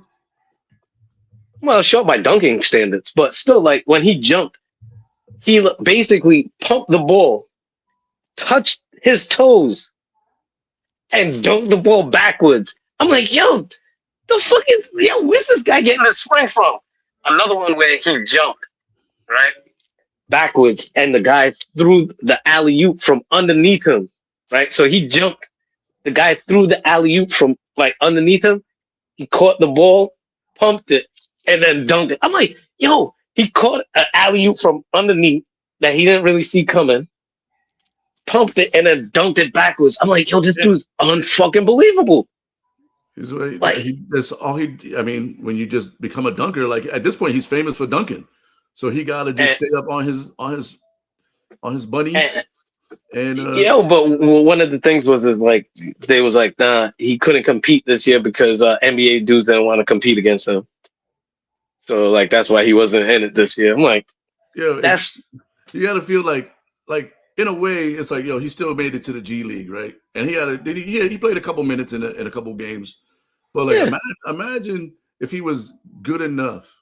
B: Well, short by dunking standards, but still, like when he jumped, he basically pumped the ball, touched his toes, and dunked the ball backwards. I'm like, where's this guy getting this spring from? Another one where he jumped, right? Backwards, and the guy threw the alley-oop from underneath him, right? So he jumped. The guy threw the alley-oop from like underneath him. He caught the ball, pumped it, and then dunked it. I'm like, he caught an alley-oop from underneath that he didn't really see coming, pumped it, and then dunked it backwards. I'm like, this dude's unfucking believable.
A: That's all he. I mean, when you just become a dunker, like at this point, he's famous for dunking, so he got to just stay up on his bunnies.
B: But one of the things was like they was like, nah, he couldn't compete this year because NBA dudes didn't want to compete against him. So like that's why he wasn't in it this year. I'm like,
A: you got to feel like in a way, it's like he still made it to the G League, right? And he played a couple minutes in a couple games, but like imagine if he was good enough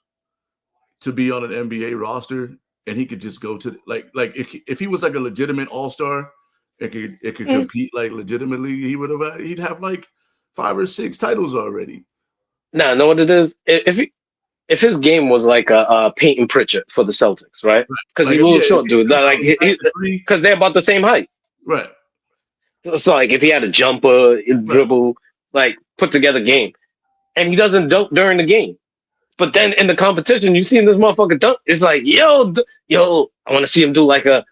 A: to be on an NBA roster and he could just go to like if he was like a legitimate all-star, it could compete like legitimately. He'd have like 5 or 6 titles already.
B: No, know what it is? If his game was like a Peyton Pritchard for the Celtics, right? Because he's a little short dude, because they're about the same height,
A: right?
B: So like if he had a jumper, dribble, like put together game, and he doesn't dunk during the game, but then in the competition, you see this motherfucker dunk. It's like yo, I want to see him do like a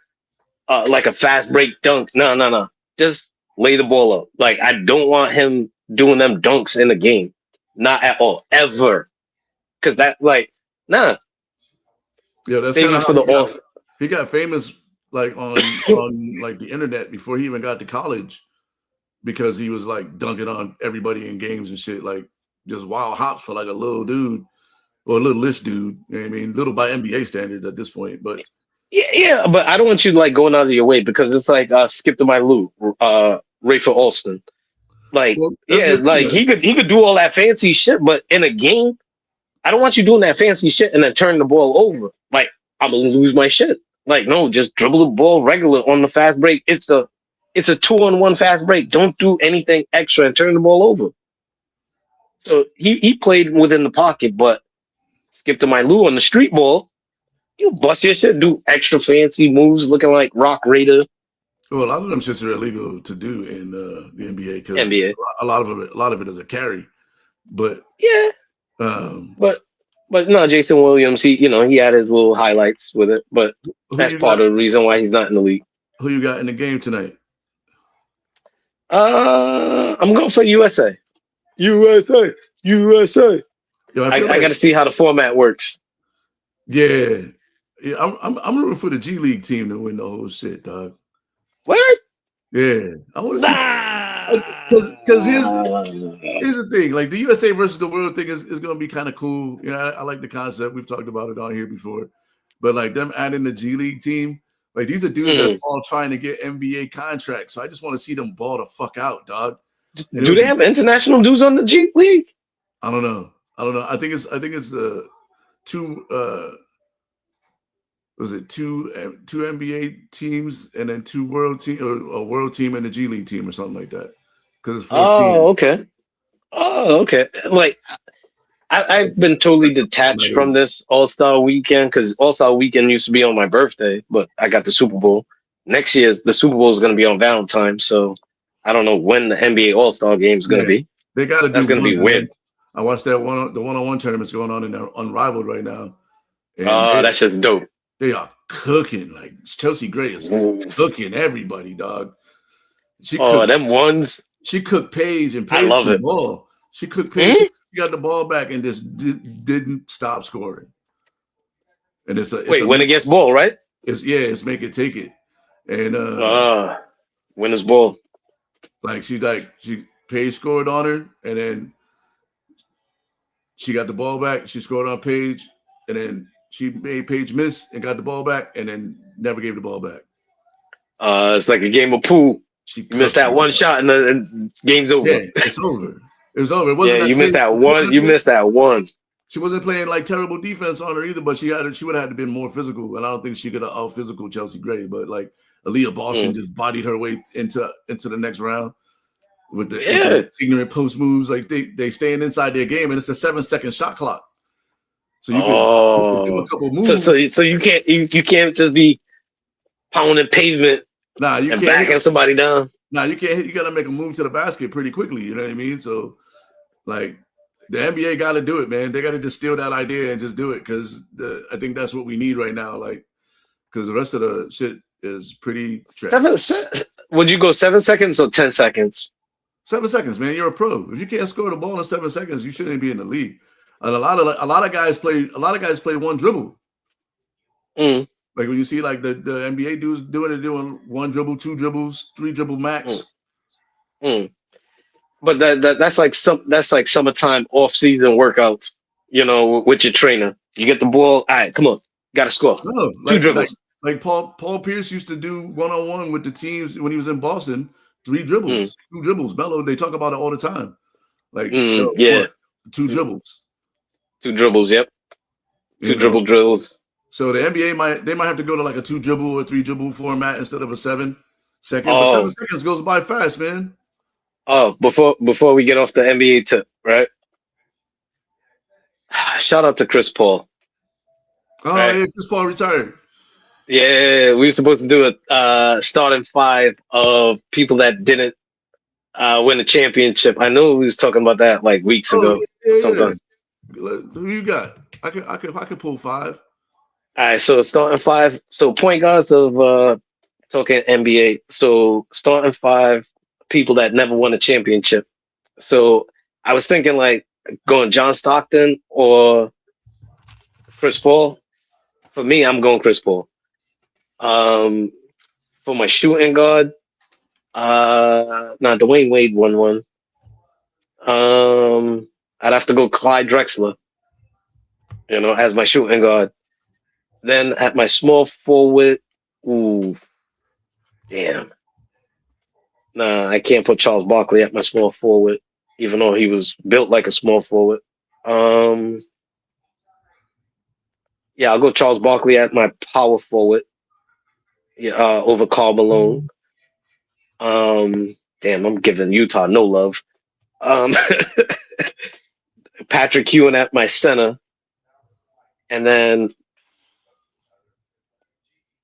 B: fast break dunk. No, just lay the ball up. Like I don't want him doing them dunks in the game, not at all, ever. Because that nah.
A: Yeah, that's kind of how he got famous like on like the internet before he even got to college, because he was like dunking on everybody in games and shit, like just wild hops for like a little dude or a little-ish dude. You know what I mean? Little by NBA standards at this point, but
B: yeah, but I don't want you like going out of your way, because it's like Skip to My Lou, Rafer Alston. Like he could do all that fancy shit, but in a game, I don't want you doing that fancy shit and then turning the ball over. Like, I'm gonna lose my shit. Like, no, just dribble the ball regular on the fast break. It's a 2-on-1 fast break. Don't do anything extra and turn the ball over. So he played within the pocket, but Skip to My Lou on the street ball, you bust your shit, do extra fancy moves looking like Rock Raider.
A: Well, a lot of them shits are illegal to do in the NBA because a lot of it is a carry. But
B: yeah. But no, Jason Williams, he had his little highlights with it, but that's part of the reason why he's not in the league.
A: Who you got in the game tonight?
B: I'm going for USA. USA, USA.
A: Yo, I
B: I
A: feel like
B: got to see how the format works.
A: yeah, yeah. I'm rooting for the G League team to win the whole shit, dog.
B: What?
A: Yeah, I want to see
B: Nah.
A: because here's the thing. Like the USA versus the world thing is going to be kind of cool. You know, I like the concept. We've talked about it on here before, but like them adding the G League team, like these are dudes that's all trying to get NBA contracts. So I just want to see them ball the fuck out, dog. And
B: Do they have international dudes on the G League?
A: I don't know. I think it's two was it two NBA teams and then two world team or a world team and a G League team or something like that. Because it's 14.
B: Oh, okay. Oh, okay. Like I've been totally detached from this All-Star Weekend because All-Star Weekend used to be on my birthday, but I got the Super Bowl. Next year, the Super Bowl is going to be on Valentine's, so I don't know when the NBA All-Star game is going to be.
A: They got to do.
B: That's going to be weird.
A: I watched that the one-on-one tournaments going on in there, Unrivaled right now.
B: And that's just dope.
A: They are cooking. Like Chelsea Gray is cooking everybody, dog.
B: Them ones.
A: She cooked Paige and Paige
B: I love it.
A: Ball. She cooked Paige. She got the ball back and just didn't stop scoring. And it's
B: when it gets ball, right?
A: It's make it take it. And
B: winner's ball.
A: Like Paige scored on her, and then she got the ball back. She scored on Paige, and then she made Paige miss and got the ball back, and then never gave the ball back.
B: It's like a game of pool. You missed that one shot, and the game's over.
A: Yeah, it's over. It was over. It wasn't
B: you missed that one. You missed that one.
A: She wasn't playing like terrible defense on her either, but she would have had to been more physical, and I don't think she could have out physical Chelsea Gray. But like Aaliyah Boston just bodied her way into the next round with the ignorant post moves. Like they staying inside their game, and it's a 7-second shot clock. So you can do a couple moves.
B: So you can't just be pounding pavement.
A: Nah, you
B: and
A: can't
B: backing somebody down.
A: Nah, you can't. You got to make a move to the basket pretty quickly. You know what I mean? So, like, the NBA got to do it, man. They got to just steal that idea and just do it because I think that's what we need right now. Like, because the rest of the shit is pretty trash.
B: Would you go 7 seconds or 10 seconds?
A: 7 seconds, man. You're a pro. If you can't score the ball in 7 seconds, you shouldn't be in the league. And a lot of guys play one dribble. Like when you see like the NBA dudes doing one dribble, two dribbles, three dribble max.
B: But that's like summertime off season workouts, with your trainer. You get the ball, all right, come on, gotta score.
A: No,
B: two dribbles.
A: Like Paul Pierce used to do 1-on-1 with the teams when he was in Boston, 3 dribbles, 2 dribbles. Melo, they talk about it all the time. Like 2 dribbles. 2 dribbles,
B: yep. 2 dribble drills.
A: So the NBA might have to go to like a 2 dribble or 3 dribble format instead of a 7 second. But 7 seconds goes by fast, man.
B: Oh, before we get off the NBA tip, right? Shout out to Chris Paul.
A: Oh, right? Yeah, Chris Paul retired.
B: Yeah, we were supposed to do a starting 5 of people that didn't win the championship. I know we was talking about that like weeks ago.
A: Yeah. Who you got? I could pull 5.
B: All right, so starting 5. So point guards of talking NBA. So starting 5 people that never won a championship. So I was thinking like going John Stockton or Chris Paul. For me, I'm going Chris Paul. For my shooting guard, Dwayne Wade won one. I'd have to go Clyde Drexler, as my shooting guard. Then at my small forward, damn. Nah, I can't put Charles Barkley at my small forward, even though he was built like a small forward. I'll go Charles Barkley at my power forward. Over Karl Malone. Damn, I'm giving Utah no love. Patrick Ewing at my center. And then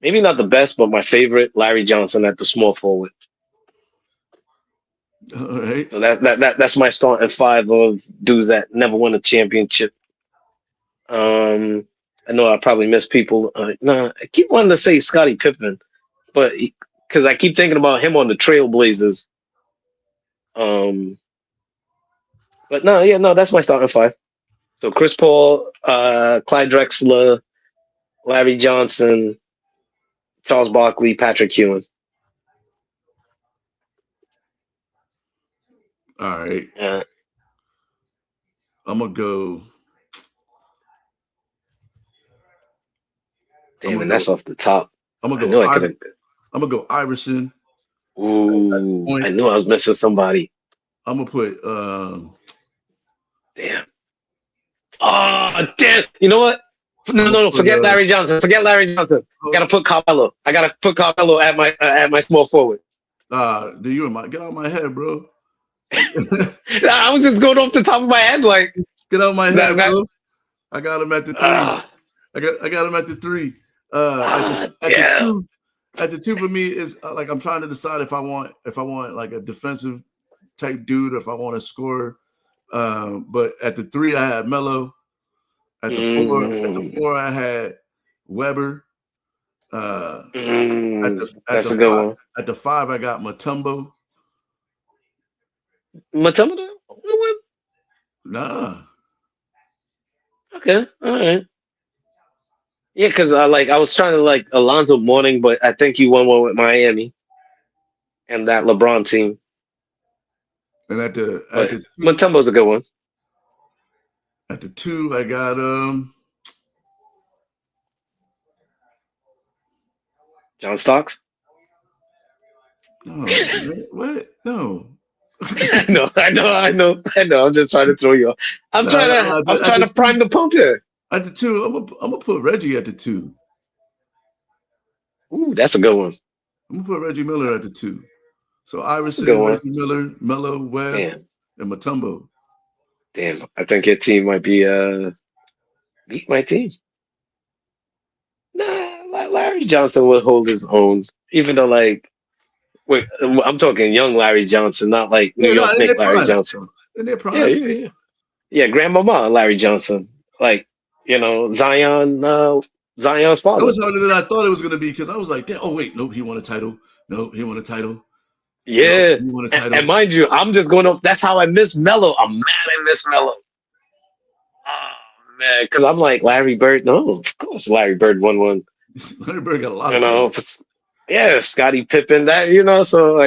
B: maybe not the best, but my favorite, Larry Johnson at the small forward.
A: All right.
B: So that's my starting 5 of dudes that never won a championship. I know I probably miss people. I keep wanting to say Scottie Pippen, but because I keep thinking about him on the Trailblazers. But no, that's my starting five. So Chris Paul, Clyde Drexler, Larry Johnson, Charles Barkley, Patrick Ewing.
A: All right. I'm gonna go.
B: Damn, and that's off the top.
A: I'm gonna
B: go.
A: I'm gonna go Iverson.
B: Ooh, I knew I was missing somebody.
A: I'm gonna put.
B: Damn. Oh, damn! You know what? No. Forget Larry Johnson. Forget Larry Johnson. Gotta put Carmelo. I gotta put Carmelo at my small forward.
A: Get out of my head, bro.
B: I was just going off the top of my head, like
A: get out of my head, bro. I got him at the 3. I got him at the 3. At the 2 for me is like I'm trying to decide if I want like a defensive type dude, or if I want to score. But at the 3 I had Melo. At the 4 I had Weber. That's
B: a good one.
A: At the 5 I got Mutombo.
B: Mutombo?
A: Nah.
B: Okay, all right. Yeah, because I was trying to like Alonzo Mourning, but I think you won one with Miami and that LeBron team.
A: And at the 2,
B: Mutombo's a good one.
A: At the 2, I got
B: John Stocks.
A: No, what? No.
B: I know. I'm just trying to throw you off. I'm trying to prime the pump here.
A: At the 2, I'm gonna put Reggie at the 2.
B: Ooh, that's a good one.
A: I'm gonna put Reggie Miller at the 2. So Iverson, Reggie Miller, Melo, Webb, and Mutombo.
B: Damn, I think your team might be beat my team. Nah, Larry Johnson would hold his own, even though wait, I'm talking young Larry Johnson, not like New York Knicks Larry Johnson.
A: In their prime.
B: Yeah, grandmama Larry Johnson, Zion's father.
A: It was harder than I thought it was gonna be, because I was like, oh wait, nope, he won a title. Nope, he won a title.
B: Yeah, nope, he won a title. And mind you, I'm just going up. That's how I miss Melo. I'm mad I miss Melo. Oh man, because I'm like Larry Bird. No, of course Larry Bird won one.
A: Larry Bird got a lot of titles.
B: Yeah, Scottie Pippen. That so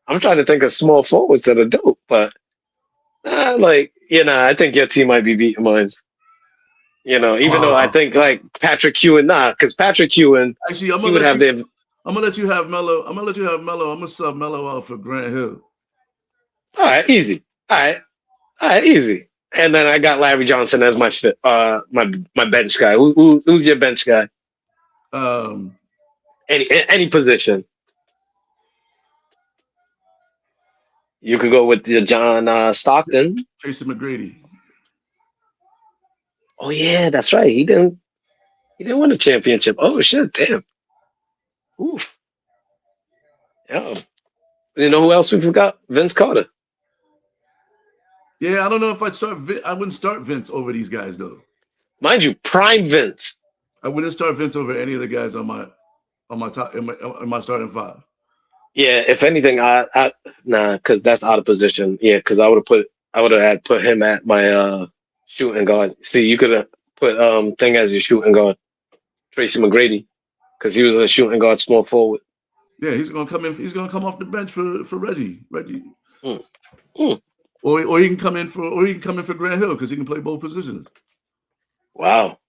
B: I'm trying to think of small forwards that are dope, but I think your team might be beating mine. Even though I think Patrick Ewing, because Patrick Ewing,
A: actually, I'm gonna let you have Melo. I'm gonna sub Melo out for Grant Hill.
B: All right, easy. All right, easy. And then I got Larry Johnson as my my bench guy. Who's your bench guy? Any position. You could go with your John Stockton.
A: Tracy McGrady.
B: Oh yeah, that's right. He didn't win a championship. Oh shit, damn. Oof. Yeah. You know who else we forgot? Vince Carter.
A: Yeah, I don't know if I wouldn't start Vince over these guys though.
B: Mind you, prime Vince.
A: I wouldn't start Vince over any of the guys on my top in my starting 5.
B: Yeah, if anything, because that's out of position. Yeah, because I would have put him at my shooting guard. See, you could have put Thing as your shooting guard, Tracy McGrady, because he was a shooting guard, small forward.
A: Yeah, he's gonna come in. He's gonna come off the bench for Reggie. Or he can come in for Grant Hill, because he can play both positions.
B: Wow,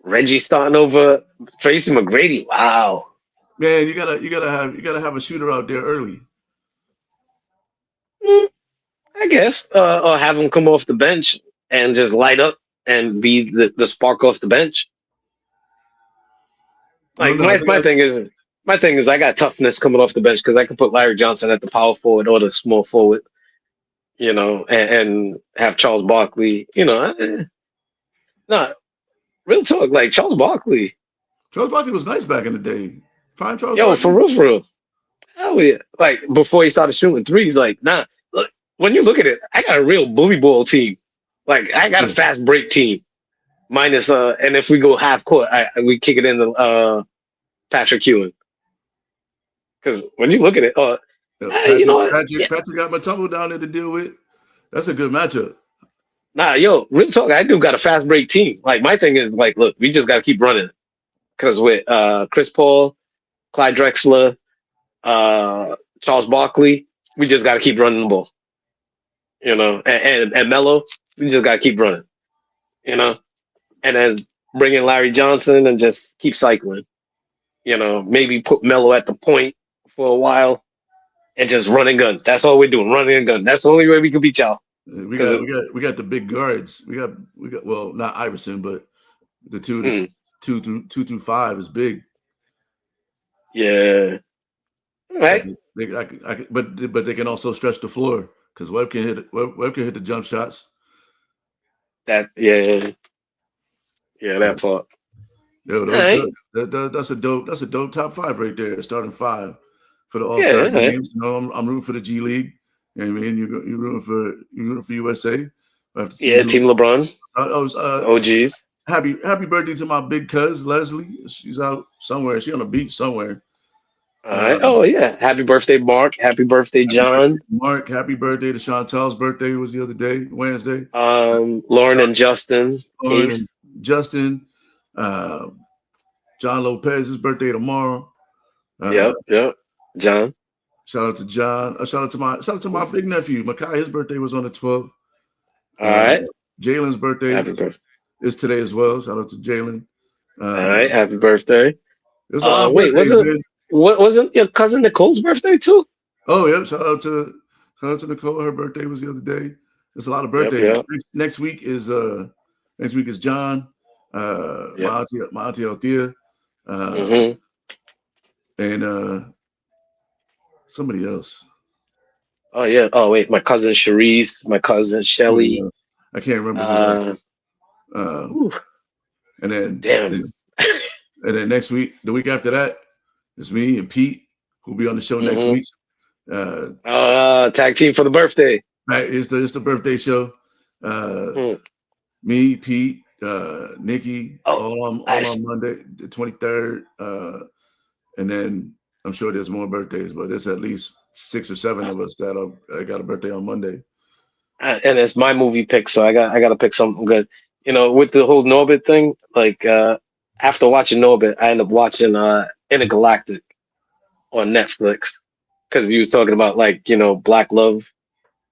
B: Reggie starting over Tracy McGrady. Wow.
A: Man, you gotta have a shooter out there early.
B: I guess, or have him come off the bench and just light up and be the spark off the bench. Like my thing is I got toughness coming off the bench, because I can put Larry Johnson at the power forward or the small forward, and have Charles Barkley. Real talk, like Charles Barkley.
A: Charles Barkley was nice back in the day. Prime Charles.
B: Yo, Barkley. For real. Hell yeah! Like before he started shooting threes, like nah. Look, when you look at it, I got a real bully ball team. Like I got a fast break team. Minus and if we go half court, we kick it into Patrick Ewing. Because when you look at it,
A: Patrick got Mutombo down there to deal with. That's a good matchup.
B: Nah, yo, real talk. I do got a fast break team. Like my thing is like, look, we just got to keep running because with Chris Paul, Clyde Drexler, Charles Barkley, we just got to keep running the ball. And Melo, we just got to keep running. And then bring in Larry Johnson and just keep cycling. Maybe put Melo at the point for a while and just run and gun. That's all we're doing, running and gun. That's the only way we can beat y'all.
A: We got the big guards. We got well, not Iverson, but the two through 5 is big.
B: Yeah. Right.
A: But they can also stretch the floor because Webb can hit the jump shots.
B: That part.
A: Yo, that's a dope top 5 right there. Starting 5 for the All-Star game. I'm rooting for the G League. You know what I mean? You're rooting for USA.
B: Team LeBron. OGs.
A: Happy birthday to my big cuz Leslie. She's out somewhere. She's on the beach somewhere.
B: All right. Happy birthday, Mark. Happy birthday, John.
A: Mark. Happy birthday to Chantal's birthday was the other day, Wednesday.
B: Lauren and Justin.
A: Justin. John Lopez's birthday tomorrow.
B: Yep. John.
A: Shout out to John. Shout out to my big nephew, Makai. His birthday was on the 12th.
B: All right.
A: Jalen's birthday is today as well. Shout out to Jalen.
B: All right. Happy birthday.
A: Wait,
B: wasn't your cousin Nicole's birthday too?
A: Oh yeah. Shout out to Nicole. Her birthday was the other day. There's a lot of birthdays.
B: Yep.
A: Next week is John. My auntie Althea. And somebody else.
B: Oh yeah. Oh wait, my cousin Cherise, my cousin Shelly.
A: I can't remember. And then and then next week, the week after that, it's me and Pete who'll be on the show next week.
B: Tag team for the birthday.
A: Right, it's the birthday show. Me, Pete, Nikki, all on Monday, the 23rd. And then I'm sure there's more birthdays, but there's at least 6 or 7 of us that got a birthday on Monday.
B: And it's my movie pick, so I got to pick something good. With the whole Norbit thing, like after watching Norbit, I ended up watching Intergalactic on Netflix because he was talking about Black love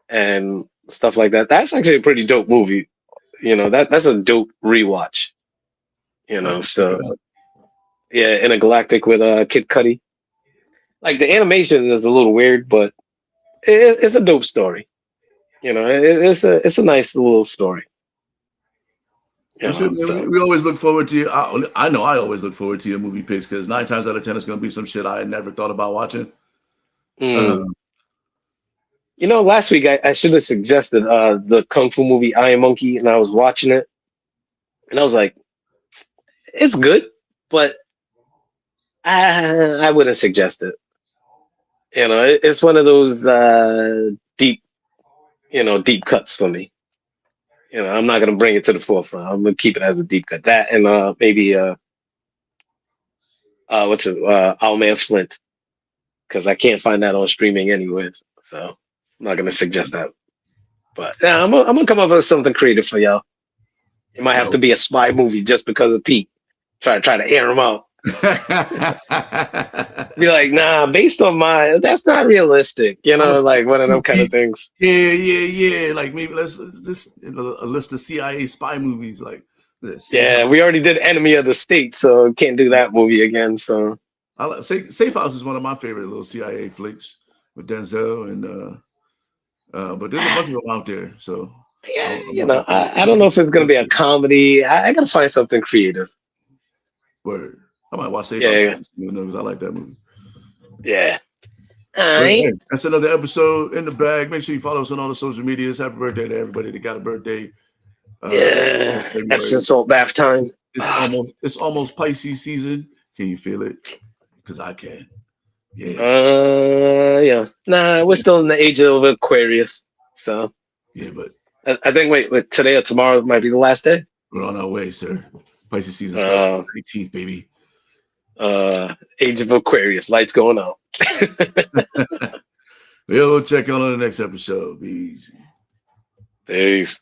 B: and stuff like that. That's actually a pretty dope movie. That's a dope rewatch. So yeah, Intergalactic with Kid Cudi. Like the animation is a little weird, but it's a dope story. It's a nice little story.
A: We always look forward to you. I know I always look forward to your movie picks because 9 times out of 10 it's going to be some shit I had never thought about watching.
B: Last week I should have suggested the Kung Fu movie IronMonkey, and I was watching it, and I was like, it's good, but I wouldn't suggest it. It's one of those deep cuts for me. I'm not gonna bring it to the forefront. I'm gonna keep it as a deep cut. That and maybe Our Man Flint, because I can't find that on streaming anyways. So I'm not gonna suggest that. But yeah, I'm gonna come up with something creative for y'all. It might have to be a spy movie just because of Pete. Try to air him out. Be like, nah, based on that's not realistic. Like one of them kind of things.
A: Yeah. Like maybe let's just a list of CIA spy movies. Like,
B: we already did Enemy of the State, so can't do that movie again. So
A: I like Safe House is one of my favorite little CIA flicks with Denzel and but there's a bunch of them out there. So
B: yeah, I don't know if it's gonna be a comedy. I gotta find something creative.
A: Word. I might watch Safe House because I like that movie.
B: Yeah.
A: All right. That's another episode in the bag. Make sure you follow us on all the social medias. Happy birthday to everybody that got a birthday.
B: Epsom salt bath time.
A: It's almost Pisces season. Can you feel it? Because I can.
B: Yeah. Yeah. Nah, we're still in the age of Aquarius. So
A: yeah, but
B: I think wait, today or tomorrow might be the last day.
A: We're on our way, sir. Pisces season starts on the 18th, baby.
B: Age of Aquarius, lights going out.
A: We'll check on the next episode. Be easy.
B: Peace.